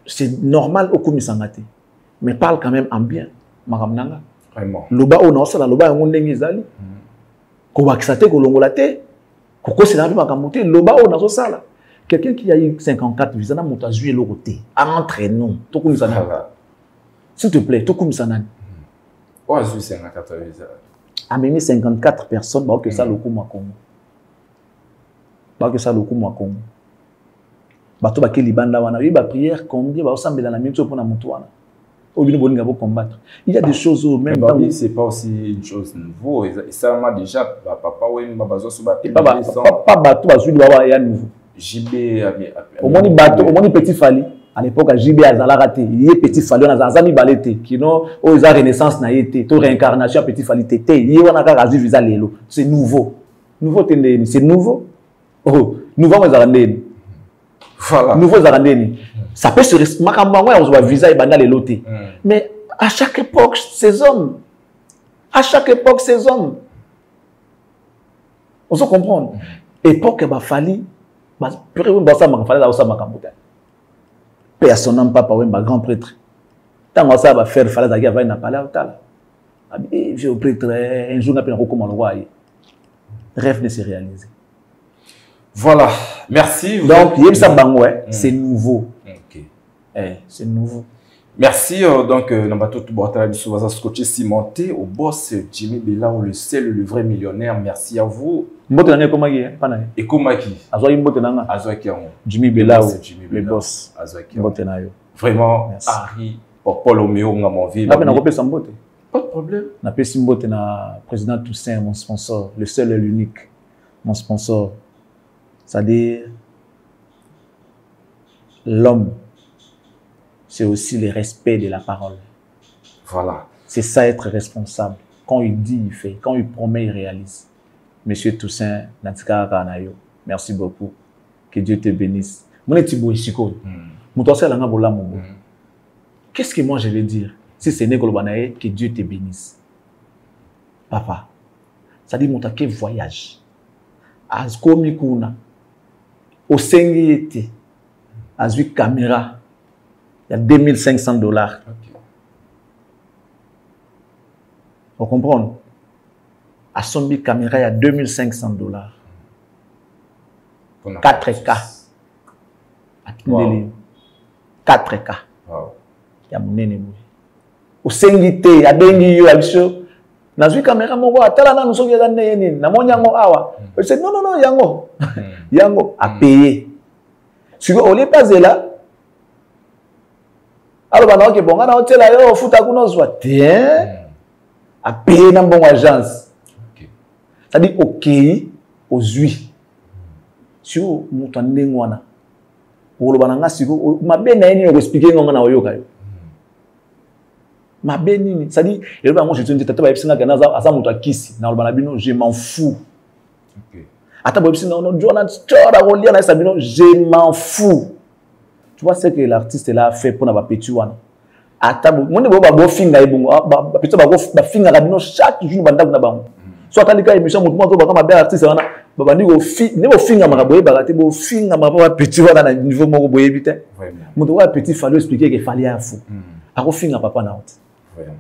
c'est normal au couper ça, mais parle quand même en bien. Vraiment. Loba on a ça, loba on est ngizali. Kobakisate kolongolate. Koko c'est la vie bakamote loba o nazo sala. Quelqu'un qui a eu 54 visas na moto azui le côté. Entre nous, to kumisana. S'il te plaît, to kumisana. Oh, azui 54 visas. A même 54 personnes ba que ça le kuma Congo. Ba que ça le kuma Congo. Ba to ba ke libanda wana, ba prière combien ba osambela na minto pour na moto wana. Combattre. Il y a des choses où même temps. C'est pas aussi une chose nouveau. Et ça m'a déjà papa ouais m'a besoin sur bateau. Pas bateau bazui baba ya nouveau. JB au moins bateau, au moins petit fali. À l'époque JB azala raté. Il est petit fali on a zazami balete. Kino o za renaissance na été, to réincarnation petit fali tété. Il wana ka razu visa lelo. C'est nouveau. Nouveau tendeni, c'est nouveau. Oh, nouveau mais zarandeni. Voilà. Nouveau zarandeni. Ça peut se rester. On voit visa et banda les lotés. Mais à chaque époque, ces hommes. À chaque époque, ces hommes. On se comprend. Époque, il fallait. Personne n'a pas parlé, grand prêtre. Tant que ça va faire, il fallait qu'il y ait un palais. Vieux prêtre, un jour, on a pu recommander le roi. Rêve de se réaliser. Voilà. Merci. Donc, c'est nouveau. C'est nouveau. Merci. Donc, nous avons scotché cimenté au boss Jimmy Bella, le seul, le vrai millionnaire. Merci à vous. Et comment qui Jimmy Bella, le boss. Vraiment, Harry, Paul Omeo, mon vie. Pas de problème. Na Pessimbote na président Toussaint, mon sponsor, le seul et l'unique, mon sponsor. C'est-à-dire, l'homme, c'est aussi le respect de la parole. Voilà. C'est ça être responsable. Quand il dit, il fait. Quand il promet, il réalise. Monsieur Toussaint, Natika Kanayo, merci beaucoup. Que Dieu te bénisse. Qu'est-ce que moi je vais dire? Si c'est Negolobanaye, que Dieu te bénisse. Papa, ça dit mon taquet voyage. Azko Mikuna, au Sengiete, Azui caméra. Il y a $2500. Okay. Vous comprenez? À son caméra, il y a $2500. 4K. Wow. 4K. Wow. Il y a mon ennemi. Au Sengite, il y a Bengi, il y a Nazui caméra, mon roi, Talana, nous sommes des années, Namon Yango Awa. Je dis non, Yango. Yango a payé. Si vous n'avez pas là, alors, on a bon, on a hôtel là, foot à Gounos, à payer dans bonne agence. C'est-à-dire, ok, aux huiles. Si vous m'entendez, moi, pour le bananga, si vous m'avez expliqué, on a yoga. Ma béni, c'est-à-dire, moi, je te dis, je m'en fous. Je m'en fous. Tu vois ce que l'artiste là a fait pour la petit one. Atabo, mon niveau ba finger ebongo, ba petit ba finger rabino chaque jour banda kuna bango. Soit tali ka émission mutu mo ba bel artiste wana, ba bandi go finger makaboye ba te bo finger makaboye petit wana na niveau moko boye bité. Mutu wa petit fallu expliquer que fallait un fou. Ako finger papa na honte. Vraiment.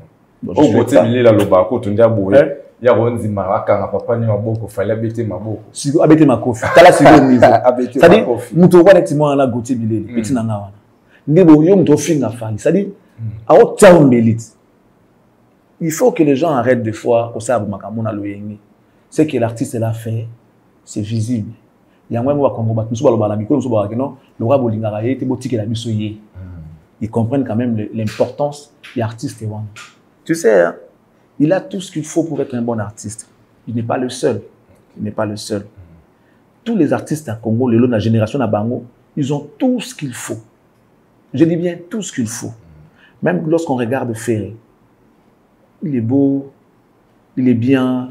Au côté de la loba ko tundia boye. Ya ronzi maraka papa ni maboko fallait abete maboko. Sigo abete makofi. Tala sigo niveau. C'est-à-dire mutu wa netima na gote bileli petit na ngawana. Ndebo yo mutu finger fali. C'est-à-dire il faut que les gens arrêtent de fois au sabre makamona loyengi. Ce que l'artiste l'a fait, c'est visible. Il y a un moment où ils comprennent quand même l'importance de l'artiste. Tu sais, hein, il a tout ce qu'il faut pour être un bon artiste. Il n'est pas le seul. Il n'est pas le seul. Tous les artistes à Congo, la génération à Bango, ils ont tout ce qu'il faut. Je dis bien tout ce qu'il faut. Même lorsqu'on regarde Ferré, il est beau, il est bien,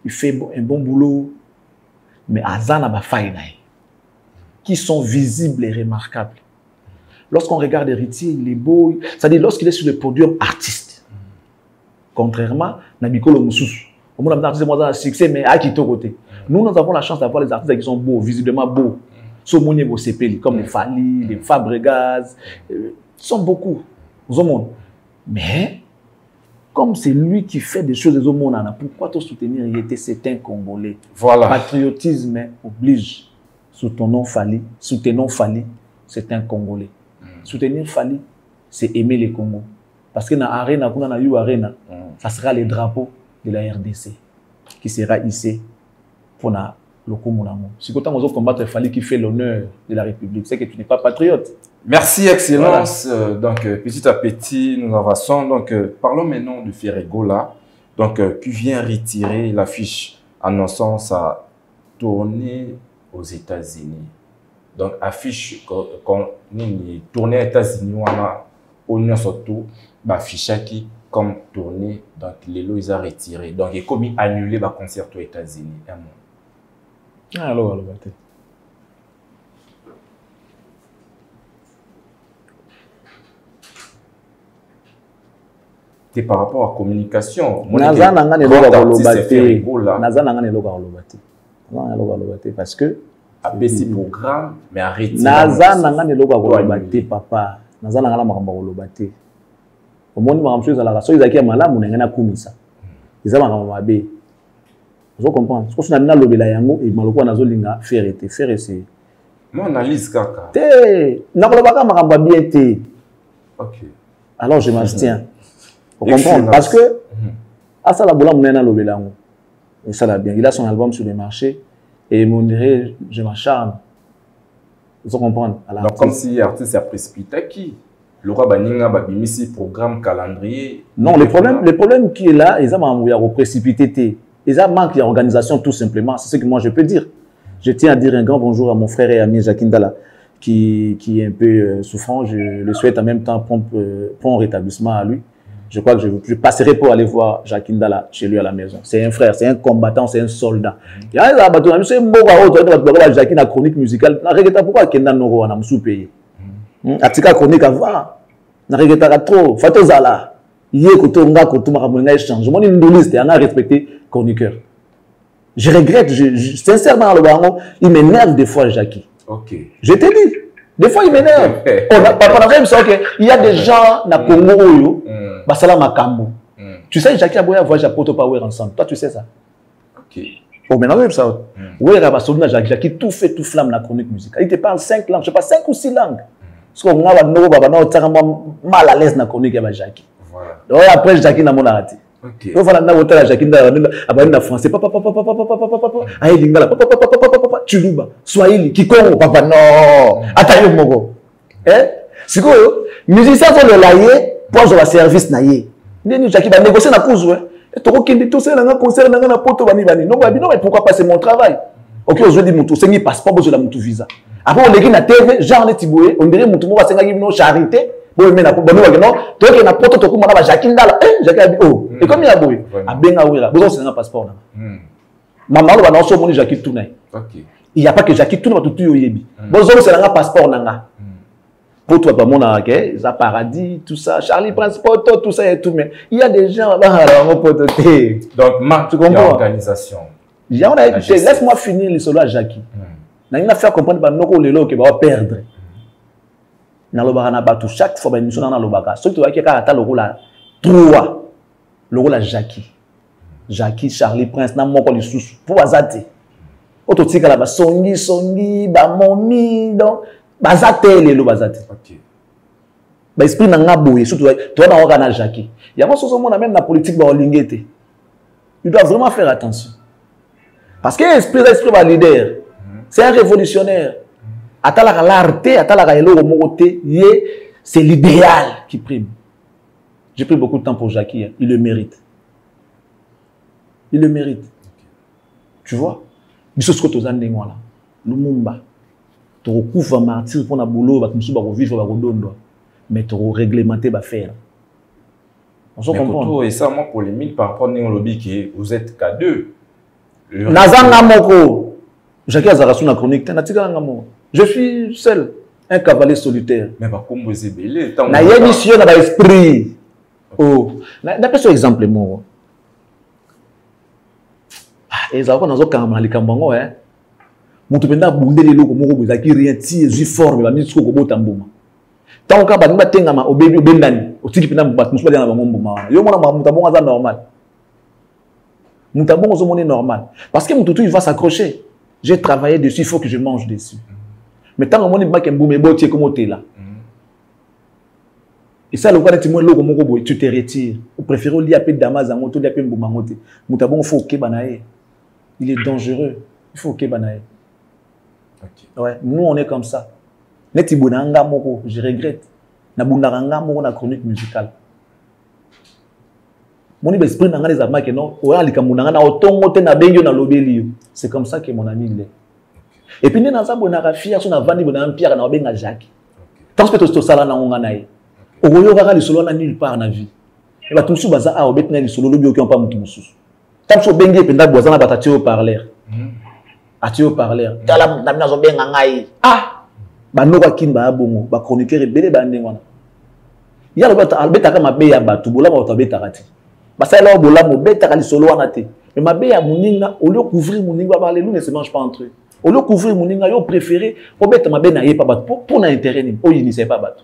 il fait un bon boulot, mais Azana Bafaïnaï, qui sont visibles et remarquables. Lorsqu'on regarde Héritier, il est beau, c'est-à-dire lorsqu'il est sur le podium artiste. Contrairement à Nabikolo Moussous. On a un artiste qui a un succès, mais à qui côté. Nous avons la chance d'avoir les artistes qui sont beaux, visiblement beaux. Comme les Fali, les Fabregas, ils sont beaucoup. Mais, comme c'est lui qui fait des choses au monde, pourquoi te soutenir? Il était, c'est un Congolais. Voilà. Patriotisme oblige. Soutenons Fally, c'est un Congolais. Soutenir Fally, c'est aimer les Congos. Parce que dans l'arène, ça sera le drapeau de la RDC qui sera hissé pour le Komunamo. Si tu as combattre Fally qui fait l'honneur de la République, c'est que tu n'es pas patriote. Merci, Excellence. Voilà. Donc, petit à petit, nous avançons. Donc, parlons maintenant de Ferregola, donc, qui vient retirer l'affiche annonçant sa tournée aux États-Unis. Donc, affiche quand nous tournée aux États-Unis, on a surtout affiché qui comme tournée. Donc, les lots ils ont retiré. Donc, il a commis annuler le concert aux États-Unis. Alors. C'est par rapport à la communication. Parce que ABC programme mais arrêtez. Papa. Au monde la so izaki malamu na kumisa. Ils vous comprenez? Parce que nous avons yango et maloko nazo linga faire c'est. Mon analyse kaka. Na kolobaka makamba bien té. OK. Alors je m'abstiens. Vous comprenez? Parce que à ça la bola munena lobelango. Et ça l'a bien. Il a son album sur le marché et mon dirait je m'acharne. Vous comprenez? Donc comme si l'artiste a précipité qui le roi Baninga babimisi programme calendrier. Non, le problème qui est là, ils ont précipité. Ils ont manqué d'organisation tout simplement. C'est ce que moi je peux dire. Je tiens à dire un grand bonjour à mon frère et ami Jacques Ndala qui est un peu souffrant. Je le souhaite en même temps prompt rétablissement à lui. Je crois que je passerai pour aller voir Jacques Ndala chez lui à la maison. C'est un frère, c'est un combattant, c'est un soldat. Il y a un bateau, c'est un beau gars, Jacques na chronique musicale. Na regrette pourquoi Kenda Noro na msou payé. Atika chronique avant. Na regrette trop. Fatozala. Yé koto nga koto makamunga échange. Mon indoliste et on a respecté chroniqueur. Je regrette, sincèrement, il m'énerve des fois, Jackie. Ok. Je te dis, des fois il m'énerve. Il y a des gens na Congo, Basala Makambo. Tu sais, Jackie a voyagé à Porto Power ensemble. Toi, tu sais ça. Ok. Oh, maintenant, même ça. Oui, Jackie, tout fait, tout flamme la chronique musicale. Il te parle 5 langues, je sais pas, 5 ou 6 langues. Parce qu'on a mal à l'aise dans la chronique de Jackie. Voilà. Après, Jackie n'a pas arrêté. Ok. Donc voilà, on a Jackie dans français. Papa, aïe, lingala, papa, Chuluba, Swahili, Kikongo, papa, non. Attends, Mogo. C'est quoi? Musiciens sont le laïe, pour le service naïe. Jackie va négocier la cause, et tu reconnais tout ça, dans un concert, dans un poto, non, mais pourquoi pas, c'est mon travail. Ok, aujourd'hui, mon tour, c'est un passeport, je l'ai mon visa. Après, on est na TV, genre, on dirait mon tour, c'est une charité. Bon, mais na bon, non, toi qui na poto, tu as Jackie Ndala, Jackie a oh, et comme il a boué, a benga ouira, besoin c'est un passeport là. Maman, on va dans son Jackie Touna. Ok. Il n'y a pas que Jackie Touna, tout yebi. Besoin c'est un passeport nanga. Pour toi, pas mon arrêt, ça paradis, tout ça, Charlie Prince Poto, tout ça et tout, mais il y a des gens là, mon pote. Donc, marque l'organisation. Laisse-moi finir les solos à Jackie. N'a rien à faire comprendre par nos les lots qui va perdre. Chaque fois, nous sommes dans le baga. Ce qui est le rôle à 3. Le rôle à Jackie. Jackie, Charlie Prince, n'a pas les sous. Pour Azate. Autotique là-bas, Songi, Bamomi, donc, Bazate, les lots Bazate. Ok. L'esprit n'a pas boué. Surtout, toi, dans le Jackie. Il y a pas ce monde même dans la politique, il doit vraiment faire attention. Parce que l'esprit va leader. C'est un révolutionnaire. C'est l'idéal qui prime. J'ai pris beaucoup de temps pour Jackie. Il le mérite. Il le mérite. Tu vois? Tu sais ce que tu as dit, moi là. Lumumba. Tu recouvres martyr pour la boulot, tu vas vivre, mais tu vas réglementer, va faire. On se comprend. Et ça, moi, polémique par rapport à lobby qui vous êtes qu'à 2. Nazanga Moko. Jackie Azarasu na chronique. Je suis seul, un cavalier solitaire. Mais pas comme vous êtes belé. Na émission na esprit. Oh, d'après ce exemple moi. Et ça va dans un camp likambango hein. Mutu penda bunde le loko moko bozaki rien ti je forme ba mitsko ko botamboma. Tant ka ba tenga ma obebi obendani. otiki pena musuba na bango mbuma wana yo mona mutabongo aza normal mutabongo zo mona normal parce que mututu il va s'accrocher j'ai travaillé dessus il faut que je mange dessus mais tant que moni baki mbuma ebotie comme otela et ça le quoi tu moi loko moko boy tu te retires ou préférer lier apé damas en moto lier apé mbuma ngote mutabongo faut ke banae il est dangereux il faut ke banae ouais nous on est comme ça neti bonanga moko je regrette na bundanga moko na chronique musicale moni ba esprit nanga les amaki non oya likamundanga na otongo te na bengi na lobeli c'est comme ça que mon ami il est et puis na nzambo na rafia so na vandi bonanga Pierre na obenga Jacques tant que to sala na ngonga nae oyo kaka lisolo na nulle part na vie et ba tumsu baza a obet na lisolo lobi oki on pas mutu mususu tant so bengi penda boza na batati au parler ati au parler tala na zo benga ngai banoka kimba abongo ba chroniqueur ebele ba ndengwana ya robert albeta ka mabe ya batu bola ba tabeta kati basala bola mo beta ka lisolo wana te mais mabe ya muninga au lieu couvrir muninga ba les loups ne se mangent pas entre eux au lieu couvrir muninga yo préféré obeta mabe na yepa batu pour na intérêt ni o yini c'est pas batu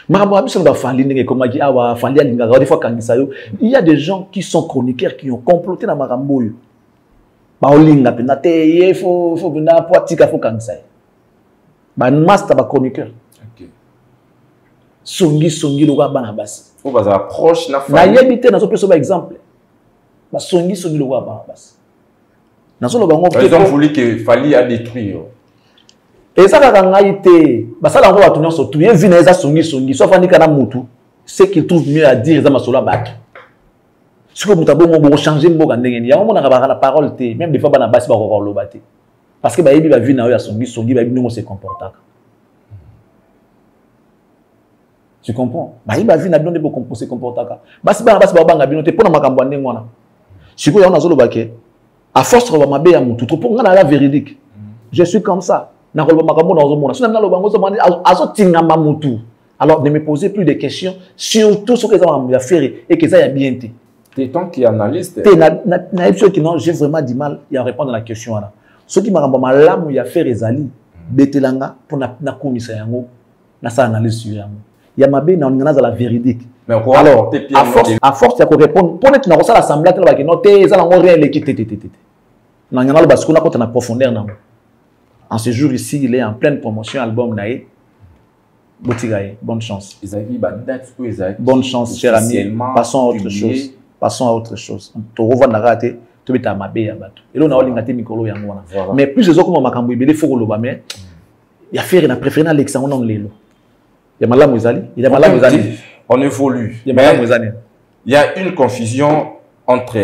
marabo abiso ba fali ndenge comme qui awa fali alinga des fois kangisa yo il y a des gens qui sont chroniqueurs qui ont comploté na marambo yo ba olinga pena te ye faut bina poatika faut kangisa ba master ba chroniqueur OK songi lo ba na basi faut ba approche na fa na yebite na so peso ba exemple ba songi lo ba na basi na so lo ba ngope ils ont voulu que Fali a détruire et ça ka ngai te ba sala ngo batu nyonso tu ye vina eza songi so fani kana mutu c'est qu'il trouve mieux à dire za masolo bato ce que mutabo mo changer mboka ndenge ni ya mo na ka na parole te même des fois ba na basi ba ko lo baté parce que ba yebi ba vina ya songi ba yebi no se comporter. Tu comprends? Bah il va venir bien de se comporter. Basi ba banga bino te pona makambo ndenge wana. Siko ya ona zolo bake. À force de mabe ya mutu to ponga na la véridique. Je suis comme ça. Na ko makambo na zo mona. Sona na lo bango zo mandi azo tinga ma mutu. Alors ne me posez plus de questions surtout ce que ça va faire et que ça y a bien été. T'es tant qui analyste. T'es na ceux qui non, j'ai vraiment du mal à répondre à la question là. Ceux qui m'ont malamu ya faire ezali betelanga pour na komisa yango na sa analyse sur yango. Ya mabe na ngana za la véridique. Mais quoi alors à force ya ko répondre pour net na ko sala assemblée tellement que non te za ngo rien l'équité tété. Na ngana lo basiko na ko na profondeur na. En ce jour ici, il est en pleine promotion album nae. Botigaye, bonne chance. Bonne chance cher ami. Passons à autre chose. Passons à autre chose. To revoir na raté. Et là, on a micro mais plus les autres comme makambo ibele faut koloba mais il y a faire na préféré na Alexandre non lelo. Il y a malamu ezali, il y a malamu ezali. On évolue. Il y a malamu ezali. Il y a une confusion entre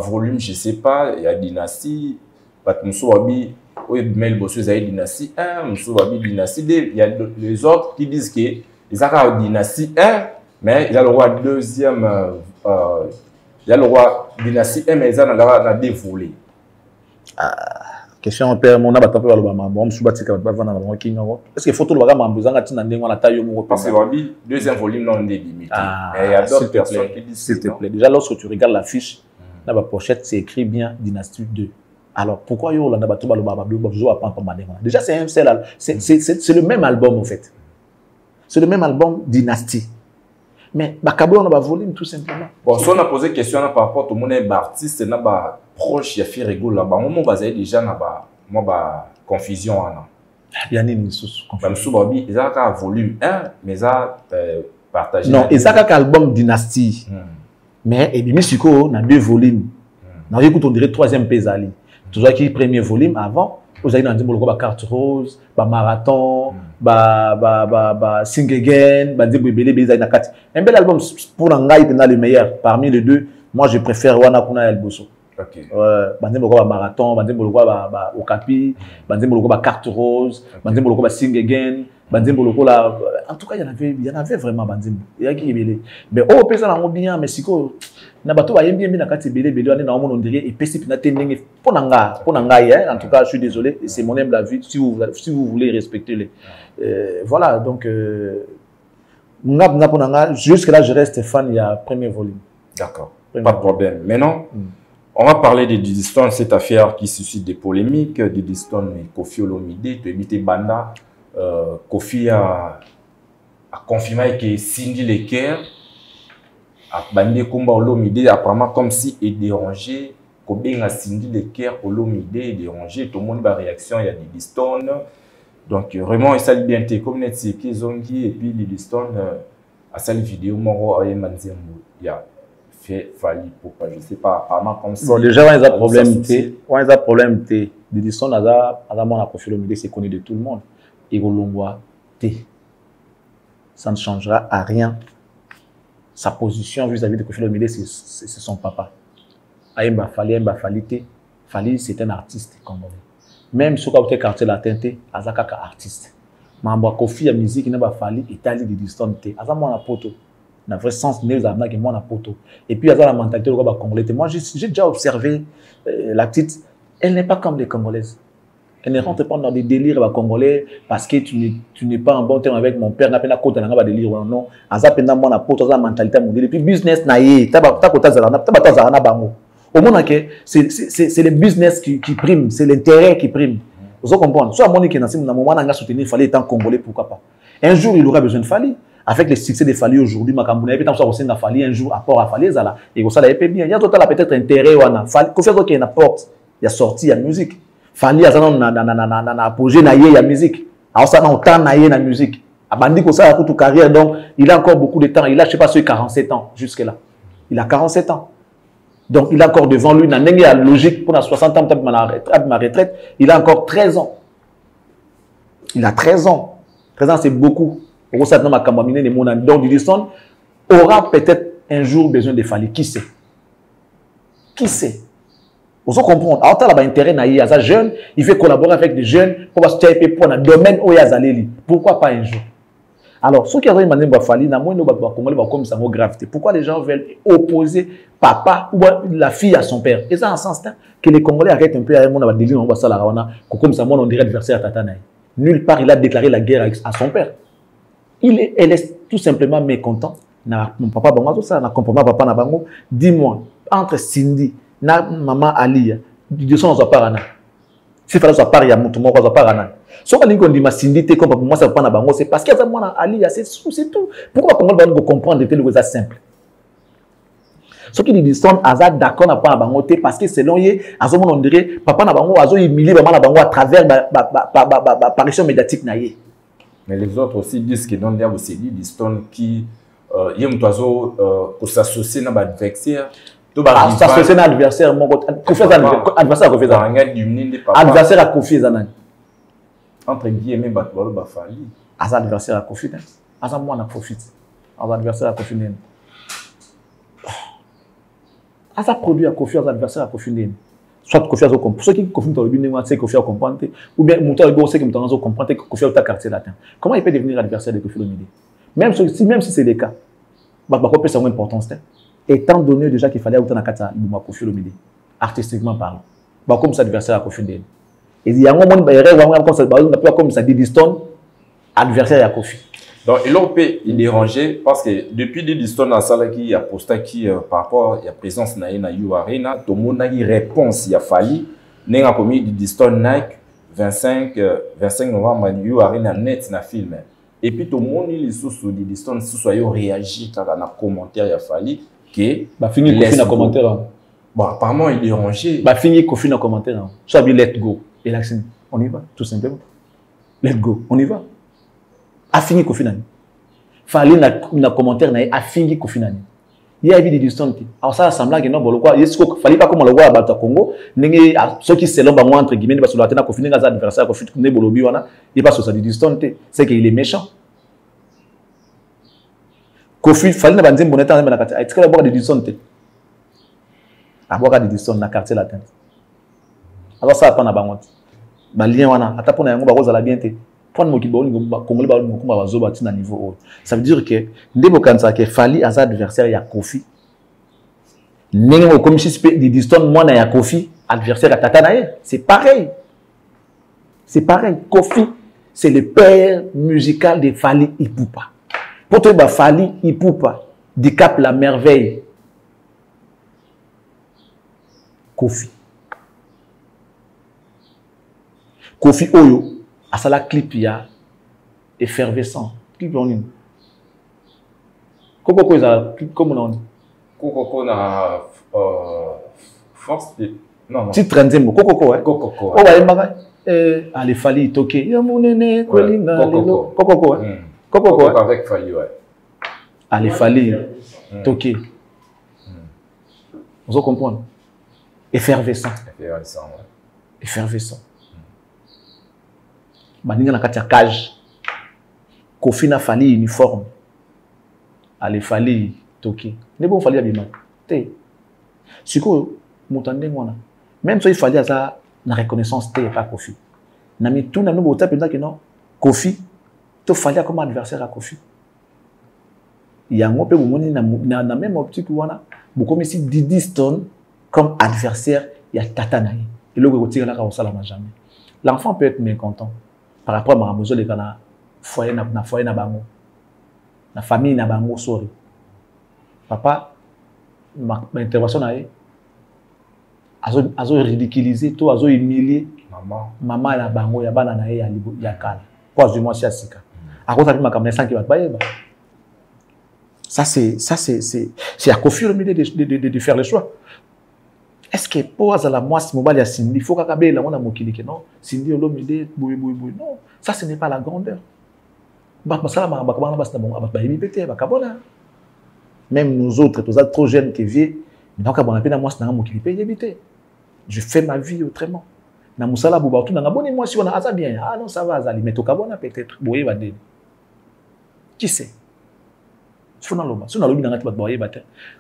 volume, je sais pas, il y a dynastie, Batmuso Wabi, ou Mel Bosso ezali dynastie 1, Muso Wabi dynastie 2, il y a les autres qui disent que ils ont dynastie 1 mais il y a le roi deuxième il y a le roi dynastie M et ça n'a dévoilé. Question père mon abata pe balobama bon subatika ba vana na mo kinyo. Est-ce que photo lo ba mambuzanga tina ndengo na tayo mo parce que wabi deuxième volume non délimité. Mais il y a d'autres personnes qui disent s'il te plaît. Déjà lorsque tu regardes l'affiche, na ba pochette c'est écrit bien dynastie 2. Alors pourquoi yo la ba to balobama ba zo pa pa mandengo. Déjà c'est le même album en fait. C'est le même album dynastie. Mais Bakabo on a volume tout simplement. Bon, si on a posé question par rapport au monde artiste, na ba proche ya Firego là, ba moment basé déjà na ba moi ba confusion ana. Il y a une sous confusion. Ba Babi, ils a volume 1 mais ça partagé. Non, ils a album dynastie. Mais et bien siko na deux volumes. Na écoute on dirait troisième pesali. Toujours qui premier volume avant vous avez dans le carte rose, marathon, sing again, un bel album pour Nangai pendant le meilleur parmi les deux. Moi je préfère Wana Kuna El Bosso. OK. Marathon, Okapi, carte rose, sing again, en tout cas il y en avait vraiment Bandimbo. Il y a qui mais oh personne bien mais siko na bato ba yembi na kati belé on on dirait et pesi pina tendenge ponanga en tout cas je suis désolé c'est mon humble avis si vous voulez respecter les voilà donc jusque là je reste fan il y a premier volume. D'accord, pas de problème. Maintenant on va parler de Didiston, cette affaire qui suscite des polémiques. Didiston et Koffi Olomide, tu évites Banda. Koffi a a confirmé que Cindy Leker a bandé combat Olomide apparemment comme si il dérangeait. Combien a Cindy Leker Olomide est dérangé. Tout le monde a réaction, il y a Diddy Stone. Donc vraiment, il s'est bien été comme Netflix, Zongi et puis Diddy Stone a cette vidéo Moro et Manzembo. Il y a fait Fali pour pas, je sais pas, apparemment comme si. Bon, déjà, on a un problème. On a un problème. Diddy Stone a mon profil Olomide, c'est connu de tout le monde. Et Golongwa T. Ça ne changera à rien. Sa position vis-à-vis de Kofi Olomide, c'est son papa. Aïmba Fali T. Fali, c'est un artiste congolais. Même si vous avez quartier latin, Azaka est artiste. Mais Kofi, la musique, il n'a pas fallu Italie de distance. Azaka, moi, poto. Dans le vrai sens, il a moi, poto. Et puis, Azaka, la mentalité du Congolais. Moi, j'ai déjà observé la petite. Elle n'est pas comme les Congolaises. Elle ne rentre pas dans des délires congolais parce que tu n'es pas en bon terme avec mon père. N'a pas côté dans délire non. Azaka, moi, poto, Azaka, mentalité mondiale. Et puis, business, naïe. T'as au moins, c'est le business qui prime, c'est l'intérêt qui prime. Vous comprenez? Soit mon équipe, dans moment où on a soutenu, il fallait être congolais, pourquoi pas. Un jour, il aura besoin de Fali. Avec le succès de Fali aujourd'hui, Makambouna, et puis tant que Fali, un jour, apport à Fali, et ça, il bien. Il y a peut-être intérêt, Fali, qu'il y a une porte, il y a sorti, il y a musique. Fali, il y a apogée, il y a musique. Alors ça, on a il y a musique. Abandi, que ça a toute carrière, donc il a encore beaucoup de temps. Il a, je ne sais pas, 47 ans, jusque-là. Il a 47 ans. Donc, il a encore devant lui, il a la logique pour la 60 ans, ma retraite, il a encore 13 ans. Il a 13 ans. 13 ans, c'est beaucoup. Donc, Diddy Stone aura peut-être un jour besoin de Fali. Qui sait? Qui sait? Vous comprenez? Alors, il a intérêt, il est jeune, il veut collaborer avec des jeunes pour se faire pour un domaine où il y a Zaleli. Pourquoi pas un jour? Alors, ceux qui ont demandé Fali, pourquoi les gens veulent opposer papa ou la fille à son père? Et ça, en sens que les Congolais arrêtent un peu à mon délire, on va ça la comme ça, on dirait adversaire à Tatanaï. Nulle part, il a déclaré la guerre à son père. Elle est tout simplement mécontent. Mon papa, tout ça, n'a compris papa, n'a dis-moi, entre Cindy, na maman Ali, de son parana. Si fallait soit Paris, il y a mon tour, soit parana. Si on dit ma Cindy, comme pour moi, ça pas na c'est parce qu'il y a mon Ali, c'est tout. Pourquoi on va comprendre des choses simples? Ce qui dit son Azad d'accord n'a pas bangoté parce que selon lui, on dirait papa n'a bango azo humilié maman n'a bango à travers l'apparition médiatique naïe. Mais les autres aussi disent que dans les aussi dit Stone qui y a un oiseau pour s'associer dans l'adversaire. S'associer dans l'adversaire, mon adversaire a confié adversaire a confié entre guillemets batbalo bafali. Adversaire a confié. Asa moi na profite. Adversaire a confié. Asa produit a confié aux adversaires a confié. Soit confiance au comprendre. Ceux qui confient dans le but, c'est confiance au comprendre. Ou bien, monter au c'est qui me tendance au comprendre que confiance au quartier latin. Comment il peut devenir adversaire de Kofi Olomide? Même si c'est le cas, bah, peut avoir une importance. Étant donné déjà qu'il fallait autant de Kofi Olomide, artistiquement parlant. Bah, comme ça, adversaire à Kofi Olomide. Et il y a un moment où comme ça, Diddy Stone, adversaire à Kofi. Donc, il est dérangé parce que depuis Diddy Stone, dans la salle qui a posté qui par rapport à la présence de You Arena, tout le monde a une réponse. Il a fallu, il a commis Diddy Stone Nike 25 novembre, You Arena net na film. Et puis tout le monde il est sous Diddy Stone, sous réagi quand on a commentaire, il a fallu que. Bah, fini Kofi dans commentaire. Bon, apparemment, il est dérangé. Bah, fini Kofi dans commentaire. Soit bien let go. Et là, on y va, tout simplement. Let go, on y va. A fini Kofi Nani. Fallait na commentaire na a fini Kofi Nani. Il y a eu des distances. Alors ça semblant que non bon quoi, il fallait pas comme le voir battre Congo, n'engé ceux qui selon ba moi entre guillemets parce que la tena Kofi Nani a adversaire Kofi ne bolobi wana, il pas sur sa distance, c'est qu'il est méchant. Kofi fallait na banzem boneta na kati, est-ce que la boire des distances? A boire des distances na quartier latin. Alors ça pas na bangot. Ba lien wana, ata pona yango ba roza la bienté. Ça veut dire que que Fali a adversaire ya Kofi. Comme si Diddy Stone moi na ya Kofi adversaire à Tatanaye. C'est pareil. C'est pareil. Kofi, c'est le père musical de Fali Ipupa. Pour toi, Fali Ipupa, du Cap la merveille. Kofi. Kofi Oyo. À ça la clip il y a effervescent clip en ligne Coco comme on dit. Coco na force de non. Titre nzembo Coco hein. Coco. Oh ouais allez fali toqué. Ya monene kolinga lelo. Coco hein. Coco avec Fali ouais. Allez fali toqué. Vous comprenez? Effervescent. Effervescent. Baninga na kati ya cage. Kofi na fali uniforme. Allez fali toqué. Ne bon fali abima. Te. Siko mutande ngwana. Même si il fallait ça la reconnaissance te pas Kofi. Na mi tout na no bota penza que non. Kofi to fallait comme adversaire à Kofi. Yango pe bomoni na même optique wana. Beaucoup ici Didi Stone comme adversaire, il y a Tata Naï. Et là, on tire la salama jamais. L'enfant peut être mécontent par rapport à ma maison, les gars, foyer na bango, na famille na bango sorry. Papa, ma intervention naïe, azo ridiculiser, tout azo humilier. Maman na bango ya bana naïe ya kala. Quoi du moins si asika. À cause de ma caméra qui va pas Ça, c'est à Kofi de faire le choix. Est-ce que pour la moi, si mobile à Cindy, il faut qu'à la on a mokili que non, Cindy on l'omide, boui. Non, ça ce n'est pas la grandeur. Même nous autres, tous trop jeunes qui vivent, donc on a peine moi c'est un mokili paye je fais ma vie autrement. Na musala bouba tout na bonne moi si on a ça bien. Ah non ça va azali mais to kabona peut-être boye va dire. Qui sait?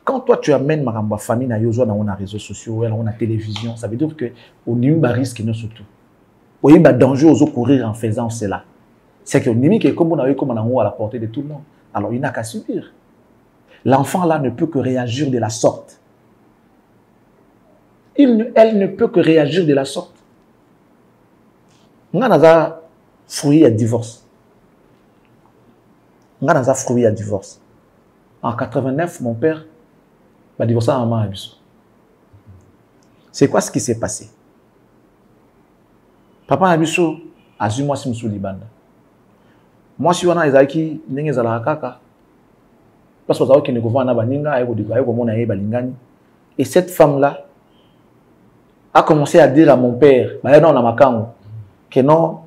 Quand toi tu amènes ma famille na yozo na réseaux sociaux, on a télévision, ça veut dire que on n'y a risque non surtout. On y a danger aux courir en faisant cela. C'est que l'ennemi qui est comme on a eu comme on a à la portée de tout le monde. Alors il n'a qu'à subir. L'enfant là ne peut que réagir de la sorte. Elle ne peut que réagir de la sorte. On a fruit à divorce. On a fruit à divorce. En 89, mon père va divorcer à maman. C'est quoi ce qui s'est passé? Papa Abisso a dit moi si je suis Liban. Moi si on a Isaki, n'est pas la kaka. Parce que qui ne gouverne pas baninga, et cette femme-là a commencé à dire à mon père, bah non, on que non,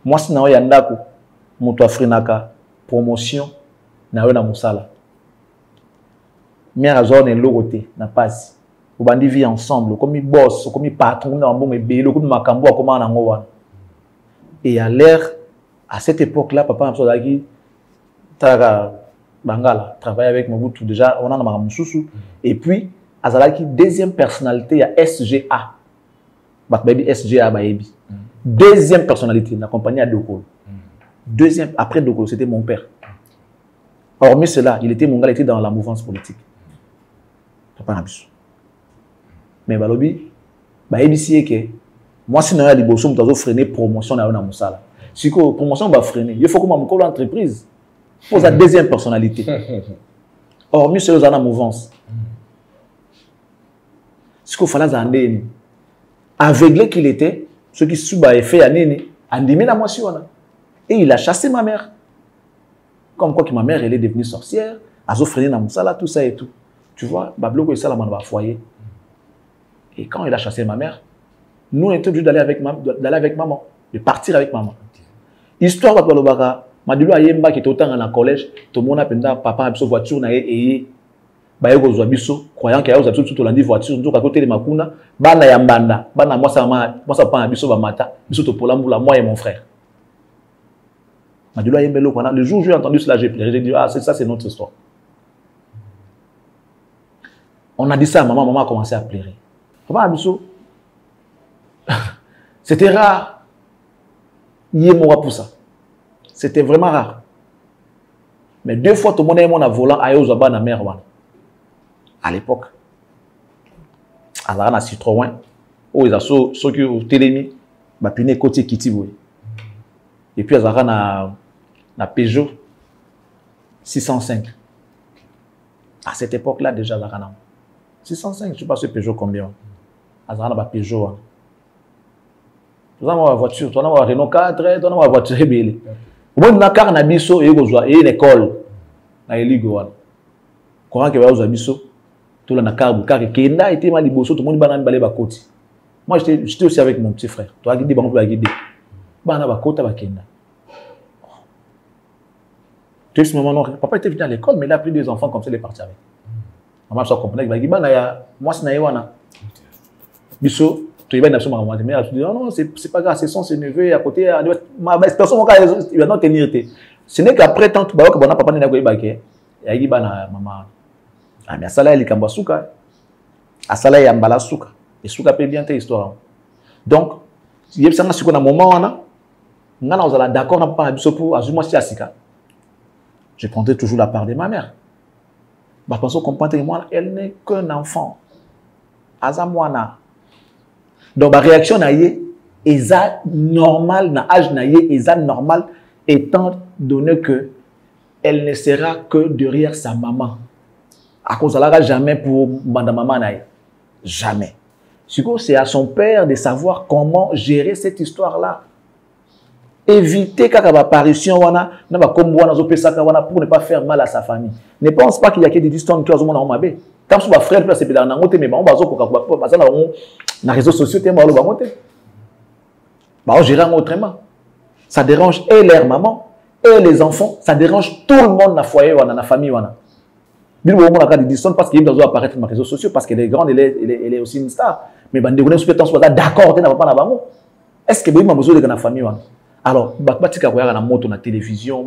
moi si na yandako, moto afrinaka promotion. Na we na musala mère azone logoté na passe au bandi vie ensemble comme boss comme patron na bon ebelo comme makambo akoma na ngowa et à l'air à cette époque là papa Msodaki tara bangala travaille avec Mobutu déjà on a na mamususu et puis azalaki deuxième personnalité ya SGA bat baby SGA baby deuxième personnalité na compagnie à Dokolo deuxième après Dokolo c'était mon père. Hormis cela, il était dans la mouvance politique. Papa Nabiso. Mais Balobi, moi si na liboso mutazo freiner promotion na musala. Si ko promotion va freiner, il faut que mon entreprise pose la deuxième personnalité. Hormis cela dans la mouvance. Ce qu'il fallait zandeni. Aveuglé qu'il était, ce qui suba fait anene, andimi na moi si on a. Et il a chassé ma mère. Comme quoi que ma mère elle est devenue sorcière, a offert dans Moussala, tout ça et tout. Tu vois, Bablo est ça dans le foyer. Et quand il a chassé ma mère, nous on était obligés d'aller avec maman, de partir avec maman. Histoire de Balobaka, Madilo Ayemba qui était autant dans le collège, tout le monde a pensé papa a voiture na et bayo zo biso croyant qu'il y a aux tout lundi voiture donc à côté de Makuna, bana yambanda, bana moi ça pas biso ba mata, biso to polambula moi et mon frère. Le jour où j'ai entendu cela, j'ai pleuré. J'ai dit, ah, ça, c'est notre histoire. On a dit ça à maman, maman a commencé à pleurer. Papa Abisso, c'était rare. Pour ça. C'était vraiment rare. Mais 2 fois, tout le monde a eu mon volant à Yozaba na mer. À l'époque. À la Citroën, où ils ont ceux qui ont télémi, Bapine côté Kitiboué. Et puis, à la Peugeot 605. À cette époque-là, déjà, la 605, je ne sais pas ce Peugeot combien. À la Peugeot. Tu as une voiture, tu as une Renault 4, tu as une voiture. Au moins, tu as une car, et une école. na eligo wana courant ke ba ozabiso tout la na carbu car kenda était mal liboso tout le monde banana balé ba koti. Moi j'étais aussi avec mon petit frère. Toi guider bango ba guider. Bana ba kota ba kenda. Tout ce moment non papa était venu à l'école mais il a pris des enfants comme ça il est parti avec. Maman ça comprenait ba gibana ya moi c'est na yewana. Biso tu vas national maman mais elle dit non c'est pas grave c'est son c'est neveu à côté ma personne il va non tenir. Ce n'est qu'après tant que bana papa n'a pas eu ya gibana maman. Ah mais ça là il kamba suka. Asala ya mbala suka. Et suka peut bien ta histoire. Donc, il y a un moment où on a d'accord on n'a pas biso pour azuma si asika. Je prendrai toujours la part de ma mère. Bah parce qu'on comprend moi elle n'est qu'un enfant. Azamwana. Donc ma réaction na yé eza normal na âge na yé eza normal étant donné que elle ne sera que derrière sa maman. À cause de la jamais pour madame maman na yé. Jamais. C'est à son père de savoir comment gérer cette histoire-là. Éviter qu'à l'apparition pour ne pas faire mal à sa famille. Ne pense pas qu'il y a que des distances qui ont été mabé. Quand son frère peut se péter dans mais on va les réseaux sociaux on gère autrement. Ça dérange et leur maman et les enfants. Ça dérange tout le monde dans le foyer dans la famille. Il y a des distances parce qu'il doit apparaître sur les réseaux sociaux parce qu'elle est grande, elle est aussi une star. Mais il y a des gens d'accord, est-ce que vous avez besoin de la famille? Alors, il y a des moto, la télévision,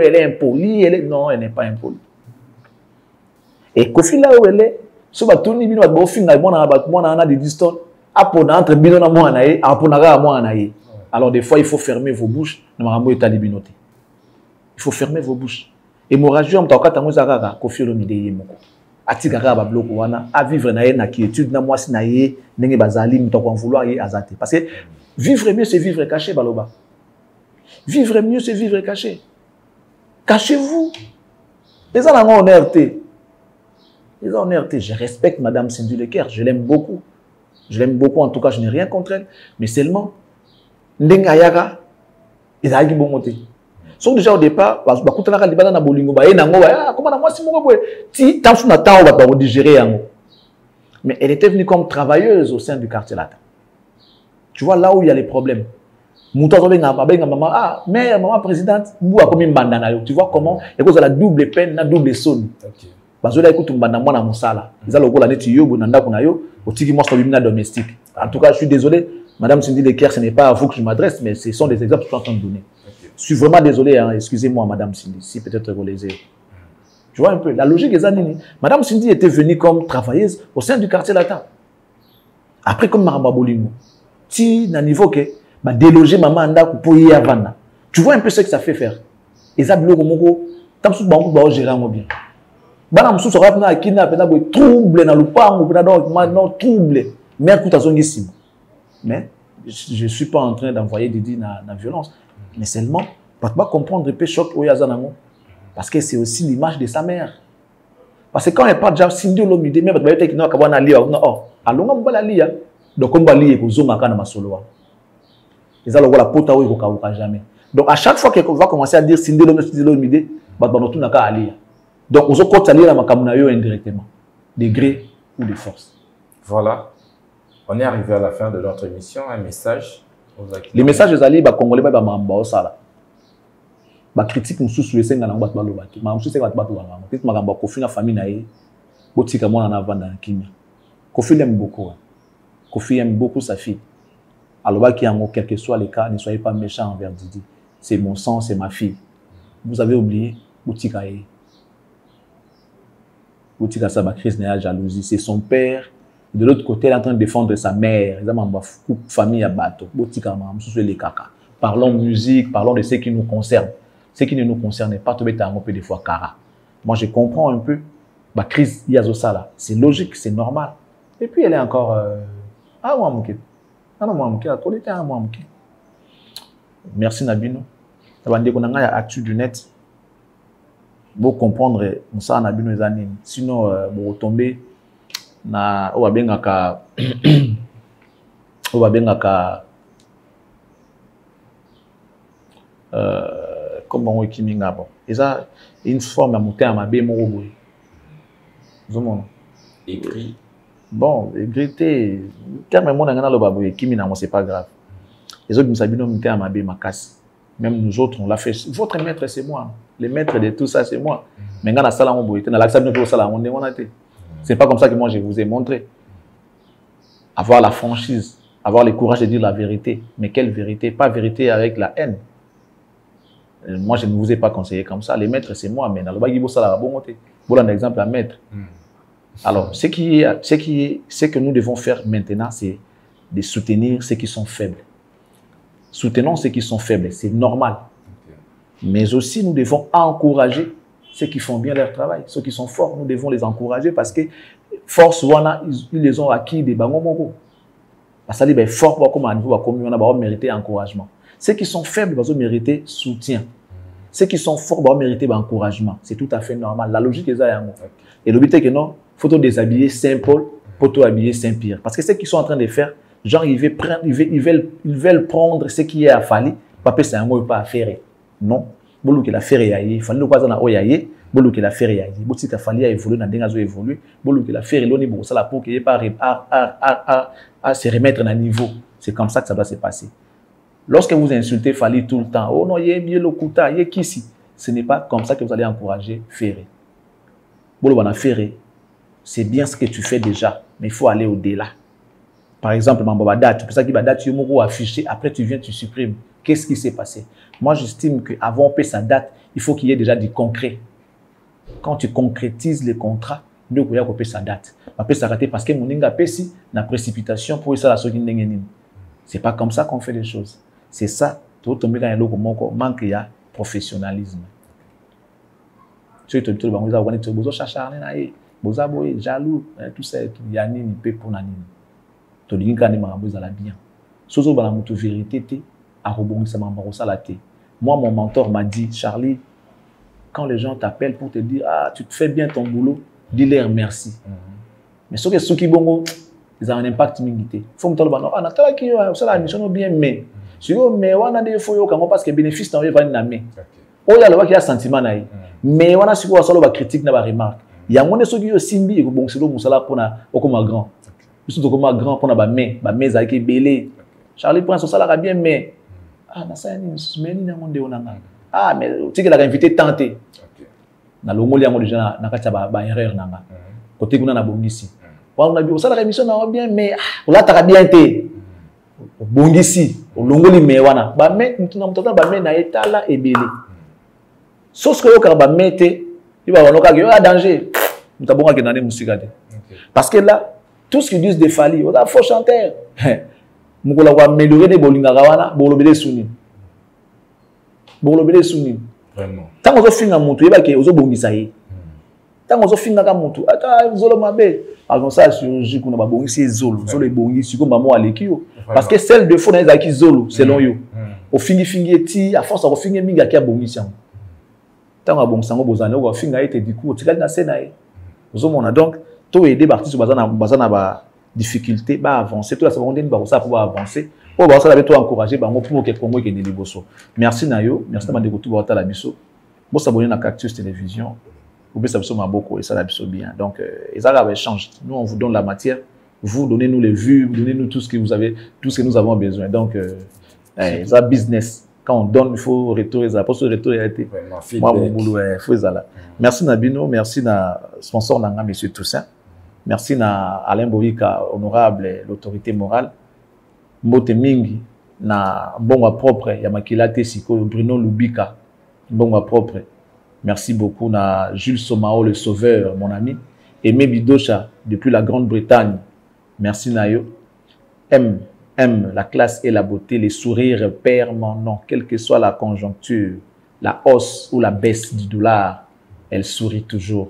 elle est impolie, non, elle n'est pas impolie. Et quand là où elle est, si vous avez des distances, alors des fois, il faut fermer vos bouches. Il faut fermer vos bouches. Hémorragie, on t'a dit que Koffi Olomide est moko. Atikaka ba bloc wana a vivre na na quiétude na moi si na ye ndenge bazali mto ko vouloir ye azate parce que vivre mieux c'est vivre caché baloba. Vivre mieux c'est vivre caché. Cachez-vous. Les gens ont honnêteté. Les gens ont honnêteté. Je respecte madame Cindy Leker, je l'aime beaucoup. Je l'aime beaucoup en tout cas, je n'ai rien contre elle, mais seulement ndenge ayaka ezaki bomoté. Sauf déjà au départ, parce que quand on a dit na bolingo ba enango ba comment na moi si moko boy ti tant sur na temps on va digérer yango. Mais elle était venue comme travailleuse au sein du quartier latin. Tu vois là où il y a les problèmes. Mouta to benga maman ah mère maman présidente mou a comme mbanda yo. Tu vois comment et cause la double peine na double sonne. OK. Parce que là écoute mbanda mwana musala. Ils ont la neti yo bonanda kuna yo otiki moi so bimina domestique. En tout cas, je suis désolé madame Cindy Leker, ce n'est pas à vous que je m'adresse mais ce sont des exemples que je suis en train de donner. Je suis vraiment désolé, hein. Excusez-moi, madame Cindy, si peut-être vous les avez. Tu vois un peu, la logique est zanini. Madame Cindy était venue comme travailleuse au sein du quartier latin. Après, comme Maramba Bolingo, si, na niveau que, bah, déloger maman anda pour y avoir. Tu vois un peu ce que ça fait faire. Et ça, bloque mon tant que banque va gérer un bien. Bana moussou sera venu à kidnapper, na boy trouble na lupango, na donc maintenant trouble. Mais écoute à zonissime. Mais je suis pas en train d'envoyer des dits na violence. Mais seulement, pour pas comprendre le choc au Yazanango. Parce que c'est aussi l'image de sa mère. Parce que quand elle parle déjà, Cindy Olomide, même avec le non, on a lié, non, allons on va la lier. Donc on va lier pour zoma kana masolo. Ils allons voir la pota où il ne jamais. Donc à chaque fois qu'on va commencer à dire Cindy Olomide, bah on tout n'a qu'à lier. Donc on se compte à lire la makamuna indirectement, de gré ou de force. Voilà. On est arrivé à la fin de notre émission. Un message. Les messages des alliés, les Congolais, ils ont des critiques nous sous les cinq ans, ils ont sous Kofi na famille nae, botika mwana na vanda kimia. Kofi l'aime beaucoup. Kofi aime beaucoup sa fille. Alors qui en quel que soit les cas, ne soyez pas méchants envers Didi. C'est mon sang, c'est ma fille. Vous avez oublié botika e. Botika sa ba crise na jalousie, c'est son père. De l'autre côté, elle est en train de défendre sa mère. Ils ont une famille à bateau. Parlons musique, parlons de ce qui nous concerne. Ce qui ne nous concerne pas, tout le temps, des fois, cara. Moi, je comprends un peu. La crise, il y a ça là. C'est logique, c'est normal. Et puis, elle est encore. Ah, moi, mouké. Ah, non, moi, mouké. Moi, mouké. Merci, Nabino. Ça va dire qu'on a actu du net. Pour comprendre, ça, Nabino, les années. Sinon, pour retomber. Na obabengaka comme on est kiminga bon. Et ça, une forme à monter à ma bé mon robot. Écrit. Bon, écrit, terme mon angana le babou, kimina, c'est pas grave. Les autres, nous savions monter à ma bé, ma casse. Même nous autres, on l'a fait. Votre maître, c'est moi. Les maîtres de tout ça, c'est moi. Mais dans la salle, on a été dans l'accès de salle, on a été. C'est pas comme ça que moi, je vous ai montré. Avoir la franchise, avoir le courage de dire la vérité. Mais quelle vérité? Pas vérité avec la haine. Moi, je ne vous ai pas conseillé comme ça. Les maîtres, c'est moi. Mais dans le bagui, ça la bon côté. Voilà un exemple à mettre. Alors, ce que nous devons faire maintenant, c'est de soutenir ceux qui sont faibles. Soutenons ceux qui sont faibles, c'est normal. Mais aussi, nous devons encourager ceux qui font bien leur travail. Ceux qui sont forts, nous devons les encourager parce que force, ils les ont acquis des bangomoko. Parce que les forts, comme on a mérité encouragement. Ceux qui sont faibles, ils ont mérité soutien. Ceux qui sont forts, ils ont mérité encouragement. C'est tout à fait normal. La logique est là. Et le but est que non, il faut déshabiller Saint-Paul pour tout habiller Saint-Pierre. Parce que ce qu'ils sont en train de faire, genre, ils veulent prendre ce qui est à Fali, papa c'est un mot pas à faire. Non, bolo que la faire yaye, Fali le quoi na oyaye, bolo que la faire yaye. Bolo si ta Fali a évolué, na denga zo évolué, bolo que la faire loni bon ça la pour qu'il y ait pas à se remettre à niveau. C'est comme ça que ça doit se passer. Lorsque vous insultez Fali tout le temps, oh non, yé le kuta, yé kisi, ce n'est pas comme ça que vous allez encourager Ferré. Bolo bana Ferré, c'est bien ce que tu fais déjà, mais il faut aller au-delà. Par exemple, ma date, pour ça que date, tu es affiché, après tu viens, tu supprimes. Qu'est-ce qui s'est passé? Moi, j'estime qu'avant on paie sa date, il faut qu'il y ait déjà du concret. Quand tu concrétises les contrats, nous on paie sa date. On paie sa date parce que mon ninga pesi na précipitation pour ça la soki n'engeni. C'est pas comme ça qu'on fait les choses. C'est ça. Tout tomber dans un lot comme manque de professionnalisme. Tu te dis que vous avez besoin de chercher vous avez jaloux, tout ça, il y a ni paix pour nani. To linga ni marambo za la bien. Sozo bala mutu vérité te a rebongi sa mambo ça la te. Moi mon mentor m'a dit Charlie, quand les gens t'appellent pour te dire ah tu te fais bien ton boulot, dis-leur merci. Mais ceux qui bongo ils ont un impact mingité. Faut me dire bah non ah natala ki ça la mission bien mais si yo mais wana de faut yo kango parce que bénéfice na yo va na mais. O ya le wa ki a sentiment na yi. Mais wana si ko solo ba critique na ba remarque. Ya ngone ceux qui yo simbi ko bon selo musala pona okoma grand. Surtout comme grand pour na ba main za ki belé. Charlie prend son salaire bien mais ah na ça ni semaine na monde onanga. Ah mais tu que la invité tenté. Na longo liango déjà na kati ba erreur nanga. Côté kuna na bongisi. Wa na bi o salaire émission na bien mais o la ta bien té. Bongisi, o longo li me wana. Ba main mutuna mutata ba main na etala ebelé. Sauf que yo ka ba mete, il va wanoka que yo a danger. Mutabonga ke nane musika te. Parce que là tout ce qu'ils disent de Fali, on a faux chanteur. Mukola wa améliorer des bolinga gawana, bolobele suni. Bolobele suni. Vraiment. Tant qu'on finga mutu, yeba ke ozo bongisa yi. Tant qu'on finga ka mutu, ata zolo mabe. Par contre ça chirurgie kuna ba bongisi zolo, zolo e bongisi ko mamo alekio. Parce que celle de faux na ezaki zolo selon yo. Au fingi eti, à force au fingi minga ki a bongisi yango. Tant qu'on bongisa ngo bozana ko finga ete du coup, tikali na sena yi. Ozo mona donc tout aider parti sur bazana ba difficulté ba avancer tout la ça va ça pour avancer pour ba ça tout encourager ba pour que Congo ke ndeli boso. Merci nayo, merci na ndeko tout ba la biso bo s'abonner na Cactus Télévision ou bien ça biso maboko et ça la biso bien donc ça va échange nous on vous donne la matière vous donnez-nous les vues vous donnez-nous tout ce que vous avez tout ce que nous avons besoin donc ça business quand on donne il faut retourner ça pour ce retour a été moi mon boulot faut ça là. Merci Nabino, merci na sponsor nanga monsieur Toussaint. Merci na Alain Boyika, honorable, l'autorité morale. Mbote mingi na bonga propre ya makilate siko Bruno Lubika, bonga propre. Merci beaucoup na Jules Somao le sauveur mon ami. Aimé Bidocha depuis la Grande-Bretagne. Merci Nayo. M la classe et la beauté, les sourires permanents, quelle que soit la conjoncture, la hausse ou la baisse du dollar, elle sourit toujours.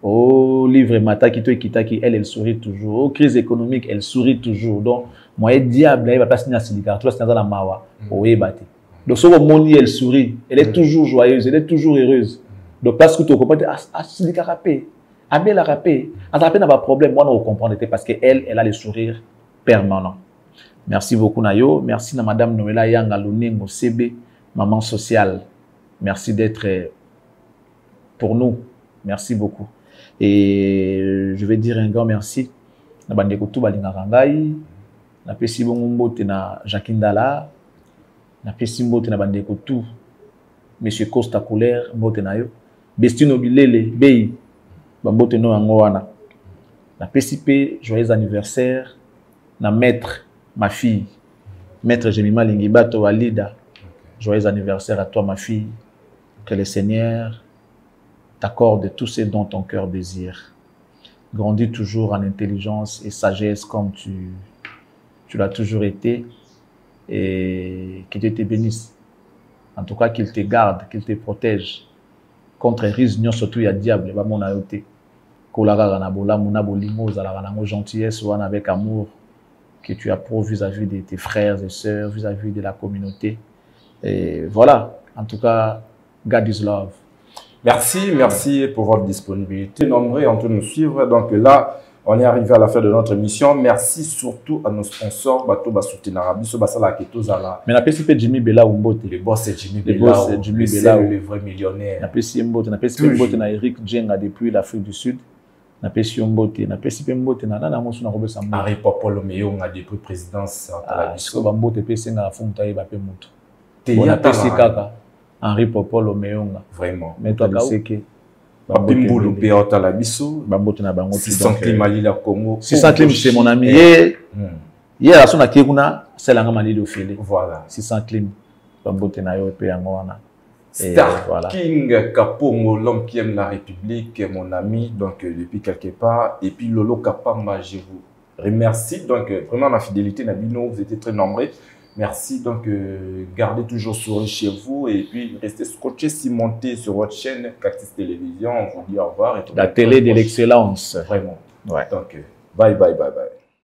Oh, livre Mata Kito et Kitaki, elle sourit toujours. Oh, crise économique, elle sourit toujours. Donc, moi, diable, elle va passer dans la silica, tout ça dans la mawa. Oh, donc, sur le monde, elle sourit. Elle est toujours joyeuse, elle est toujours heureuse. Donc, parce que tu comprends, ah, silica rapé, ah, belle rapé. En rapé n'a pas de problème, moi, on comprend parce qu'elle, elle a le sourire permanent. Merci beaucoup, Nayo. Merci à Madame Noëlla Yanga Lonengo CB, maman sociale. Merci d'être pour nous. Merci beaucoup. Et je vais dire un grand merci. Na bandeko tout balingaka ngai. Na pesi bongo mbote na Jacqueline Dala. Na pesi mbote na bandeko tout. Monsieur Costa Couleur mbote na yo. Bestino Bilele Bei. Bambote no yango wana. Na pesi pe joyeux anniversaire na maître ma fille. Maître Jemima Lingibato Walida. Joyeux anniversaire à toi ma fille. Que le Seigneur t'accorde tout ce dont ton cœur désire. Grandis toujours en intelligence et sagesse comme tu l'as toujours été. Et que Dieu te bénisse. En tout cas, qu'il te garde, qu'il te protège. Contre risque, surtout il y a diable, va mon ayote. Kolara na bola, mona bolimo, zala na gentillesse, ou avec amour que tu approuves vis-à-vis de tes frères et sœurs, vis-à-vis de la communauté. Et voilà. En tout cas, God is love. Merci pour votre disponibilité. Nombreux en train de nous suivre. Donc là, on est arrivé à la fin de notre émission. Merci surtout à nos sponsors. Bato Basouti Narabi, Basala Ketozala. Mais la PCP Jimmy Bella Umbote. Le boss c'est Jimmy Bella. Le vrai millionnaire. La PCP Umbote. La PCP Umbote na Eric Djenga depuis l'Afrique du Sud. La PCP Umbote. La PCP Umbote na Nana Mosu na Robert Sambo. Henri Popolo Meyonga depuis présidence. Parce que Umbote PCP na Fonta et Bape Moutou. On a PCP Kaka. Henri Popolo Meyonga. Vraiment. Mais toi, tu sais que. Bimboulou Péota la Bissou. Bambote na bango. 600 Clim Ali la Congo. 600 Clim, c'est mon ami. Hier, la son a Kekuna, c'est la Mali de Félé. Voilà. 600 Clim. Bambote na yo et Péangwana. Star voilà. King Kapongo, l'homme qui aime la République, mon ami, donc depuis quelque part. Et puis Lolo Kapamba, je vous remercie. Donc vraiment la fidélité, Nabino, vous étiez très nombreux. Merci, donc gardez toujours sourire chez vous et puis restez scotché, cimenté sur votre chaîne Cactus Télévision. On vous dit au revoir. Et la télé de l'excellence. Vraiment. Ouais. Donc, bye.